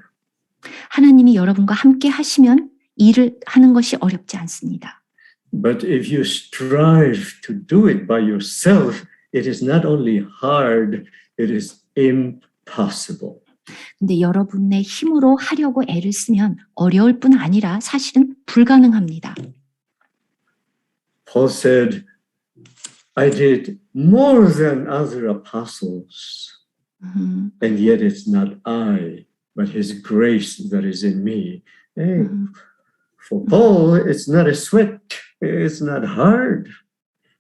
하나님이 여러분과 함께 하시면 일을 하는 것이 어렵지 않습니다. But if you strive to do it by yourself, it is not only hard, it is impossible. 근데 여러분의 힘으로 하려고 애를 쓰면 어려울 뿐 아니라 사실은 불가능합니다. Paul said, I did more than other apostles, and yet it's not I, but his grace that is in me. Hey, for Paul, it's not a sweat, it's not hard.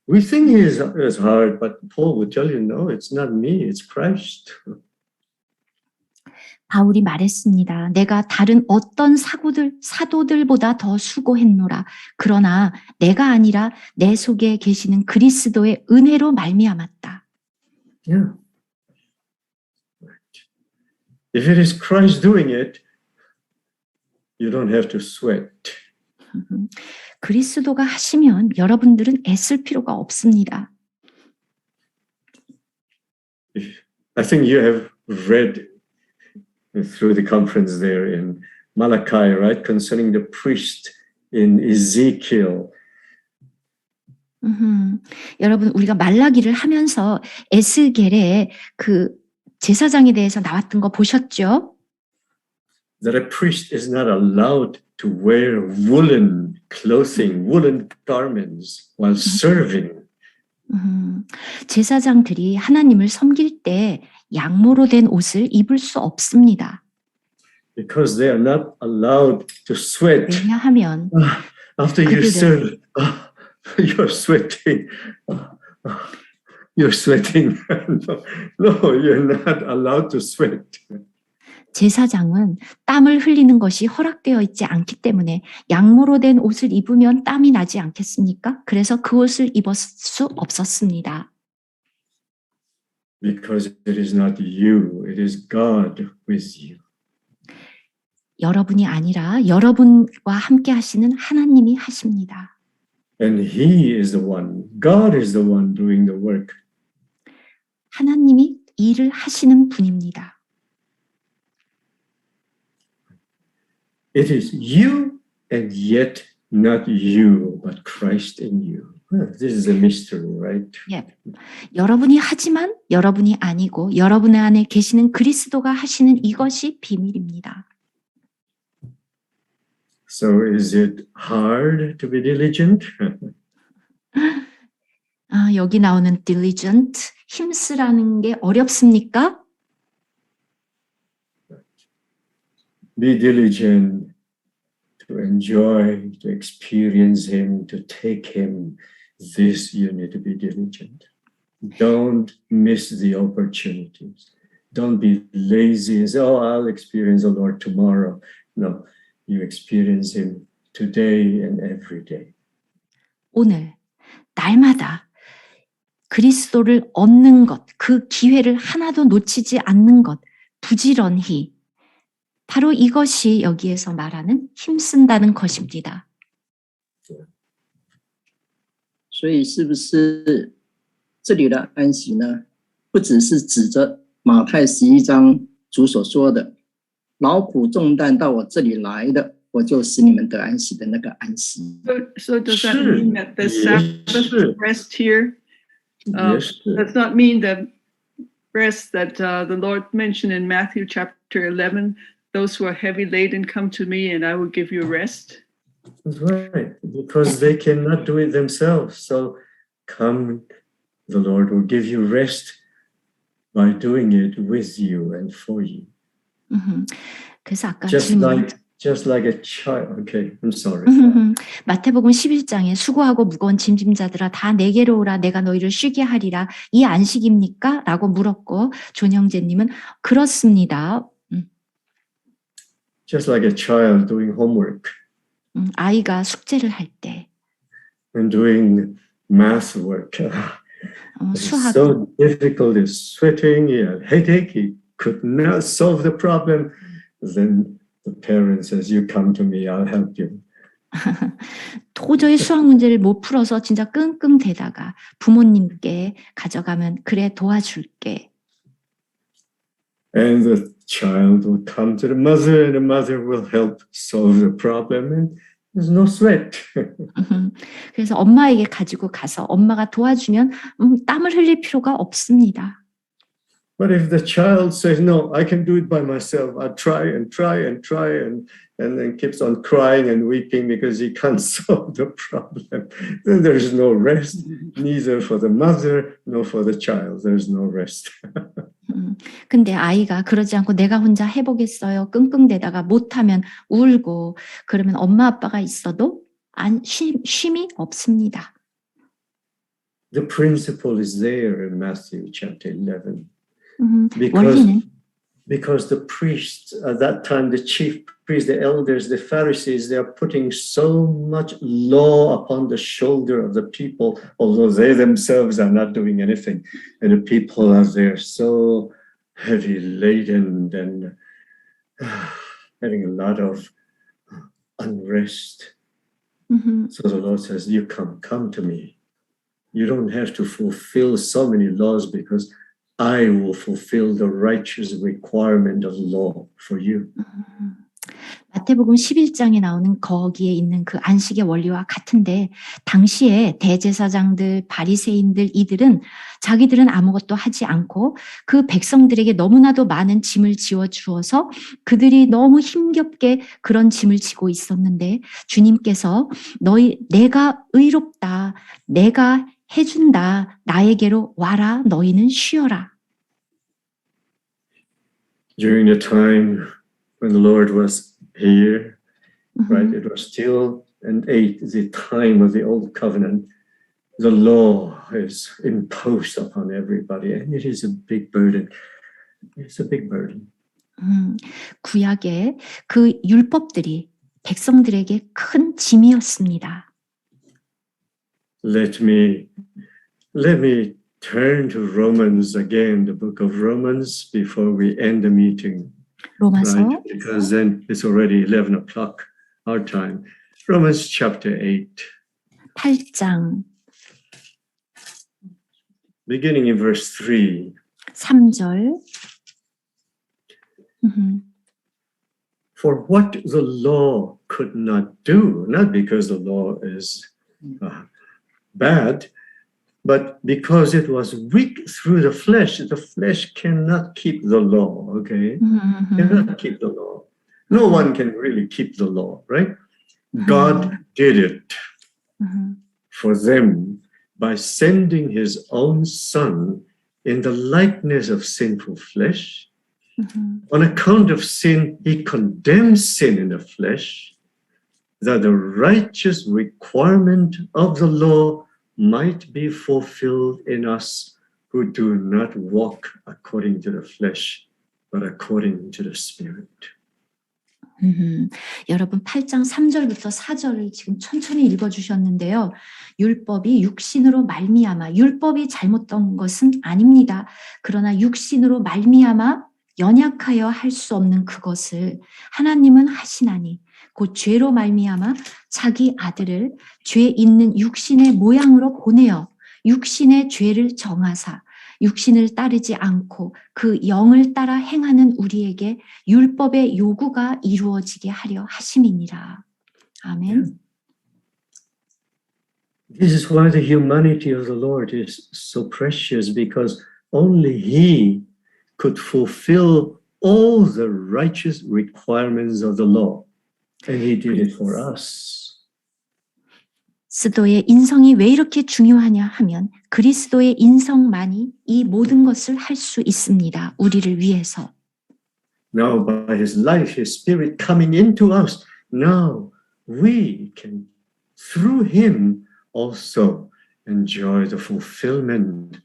We think it's hard, but Paul would tell you, no, it's not me, it's Christ. 바울이 말했습니다. 내가 다른 어떤 사도들보다 더 수고했노라. 그러나 내가 아니라 내 속에 계시는 그리스도의 은혜로 말미암았다. Yeah. If it is Christ doing it, you don't have to sweat. 그리스도가 하시면 여러분들은 애쓸 필요가 없습니다. I think you have read through the conference there in Malachi, right? Concerning the priest in Ezekiel. 여러분, 우리가 말라기를 하면서 에스겔의 그 제사장에 대해서 나왔던 거 보셨죠? That a priest is not allowed to wear woolen clothing, woolen garments while serving. 제사장들이 하나님을 섬길 때 양모로 된 옷을 입을 수 없습니다. Because they are not allowed to sweat. 왜냐하면 After you serve, you're sweating. You're sweating. No, you're not allowed to sweat. 제사장은 땀을 흘리는 것이 허락되어 있지 않기 때문에 양모로 된 옷을 입으면 땀이 나지 않겠습니까? 그래서 그 옷을 입을 수 없었습니다. Because it is not you, it is God with you. 여러분이 아니라 여러분과 함께 하시는 하나님이 하십니다. And He is the one, God is the one doing the work. 하나님이 일을 하시는 분입니다. It is you and yet not you, but Christ in you. This is a mystery, right? 예. 여러분이 하지만 여러분이 아니고 여러분 안에 계시는 그리스도가 하시는 이것이 비밀입니다. So is it hard to be diligent? 여기 나오는 diligent, 힘쓰라는 게 어렵습니까? Be diligent to enjoy, to experience Him, to take Him. This you need to be diligent. Don't miss the opportunities. Don't be lazy and say, oh, I'll experience the Lord tomorrow. No, you experience Him today and every day. 오늘, 날마다 그리스도를 얻는 것, 그 기회를 하나도 놓치지 않는 것, 부지런히, 바로 이것이 여기에서 말하는 힘쓴다는 것입니다. 所以是不是这里的安息呢，不只是指着马太11章主所说的劳苦重担到我这里来的，我就使你们得安息的那个安息。 So does that mean that the Sabbath rest here Yes, does not mean the rest that the Lord mentioned in Matthew chapter 11, those who are heavy laden come to me and I will give you rest? that's right. Because they cannot do it themselves. So come, the Lord will give you rest by doing it with you and for you. 그래서 아까 Just like a child. Okay, I'm sorry. 마태복음 11장에 수고하고 무거운 짐짐자들아 다 내게로 오라 내가 너희를 쉬게 하리라 이 안식입니까? 라고 물었고 존영재님은 그렇습니다. Just like a child doing homework 아이가 숙제를 할 때 and doing math work. It's 수학 so difficult, it's sweating, he had headache, he could not solve the problem, then the parent says, you come to me, I'll help you. 도저히 수학 문제를 못 풀어서 진짜 끙끙대다가 부모님께 가져가면 그래 도와줄게. And the child will come to the mother, and the mother will help solve the problem, and there's no sweat. 그래서 엄마에게 가지고 가서 엄마가 도와주면 땀을 흘릴 필요가 없습니다. But if the child says, no, I can do it by myself, I'll try and try and try, and then keeps on crying and weeping because he can't solve the problem, then there's no rest, neither for the mother nor for the child. There's no rest. 근데 아이가 그러지 않고 내가 혼자 해보겠어요. 끙끙대다가 못하면 울고 그러면 엄마 아빠가 있어도 쉼이 없습니다. The principle is there in Matthew chapter 11. 원리는 Because the priests at that time, the chief priests, the elders, the Pharisees, they are putting so much law upon the shoulder of the people, although they themselves are not doing anything. And the people are there so heavy laden and having a lot of unrest. So the Lord says, you come to me. You don't have to fulfill so many laws because I will fulfill the righteous requirement of law for you. 마태복음 11장에 나오는 거기에 있는 그 안식의 원리와 같은데 당시에 대제사장들, 바리새인들 이들은 자기들은 아무것도 하지 않고 그 백성들에게 너무나도 많은 짐을 지어 주어서 그들이 너무 힘겹게 그런 짐을 지고 있었는데 주님께서 내가 의롭다, 내가 해준다, 나에게로 와라, 너희는 쉬어라. During the time when the Lord was here, right, it was still and the time of the old covenant. The law is imposed upon everybody, and it is a big burden. It's a big burden. 구약의 그 율법들이 백성들에게 큰 짐이었습니다. Let me turn to Romans again, the book of Romans, before we end the meeting. 로마서 Right? Because then it's already 11 o'clock our time. Romans chapter 8, 8장 beginning in verse 3. 3절. For what the law could not do, not because the law is bad, but because it was weak through the flesh cannot keep the law, okay? Cannot keep the law. No one can really keep the law, right? God did it for them by sending his own son in the likeness of sinful flesh. On account of sin, he condemned sin in the flesh, that the righteous requirement of the law might be fulfilled in us who do not walk according to the flesh, but according to the Spirit. 여러분 8장 3절부터 4절을 지금 천천히 읽어주셨는데요. 율법이 육신으로 말미암아 율법이 잘못된 것은 아닙니다. 그러나 육신으로 말미암아 연약하여 할 수 없는 그것을 하나님은 하시나니 곧 죄로 말미암아 자기 아들을 죄 있는 육신의 모양으로 보내어 육신의 죄를 정하사 육신을 따르지 않고 그 영을 따라 행하는 우리에게 율법의 요구가 이루어지게 하려 하심이니라. 아멘. This is why the humanity of the Lord is so precious, because only he could fulfill all the righteous requirements of the law. And he did it for us. 그리스도의 인성이 왜 이렇게 중요하냐 하면 그리스도의 인성만이 이 모든 것을 할 수 있습니다. 우리를 위해서. Now by his life, his spirit coming into us, now we can, through him, also enjoy the fulfillment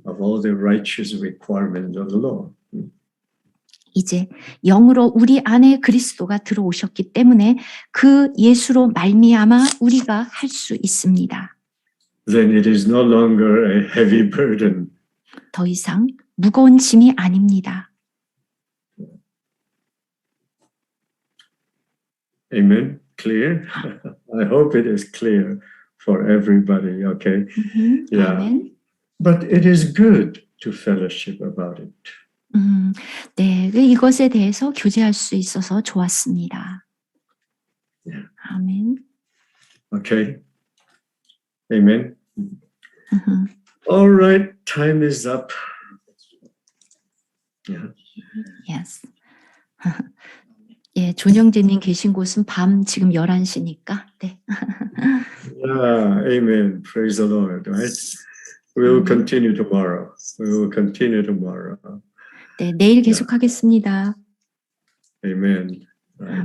of all the righteous requirements of the law. 이제 영으로 우리 안에 그리스도가 들어오셨기 때문에 그 예수로 말미암아 우리가 할 수 있습니다. Then it is no longer a heavy burden. 더 이상 무거운 짐이 아닙니다. Amen. Clear? I hope it is clear for everybody. Okay. Yeah. 아멘. But it is good to fellowship about it. 네, 이것에 대해서 교제할 수 있어서 좋았습니다. Yeah. 아멘. Okay. Amen. 음흠. All right. Time is up. Yeah. Yes. 예, 존영재님 계신 곳은 밤 지금 11시니까. 네. Yeah. Amen. Praise the Lord. Right. We will Amen. continue tomorrow. We will continue tomorrow. 네, 내일 계속하겠습니다. Amen.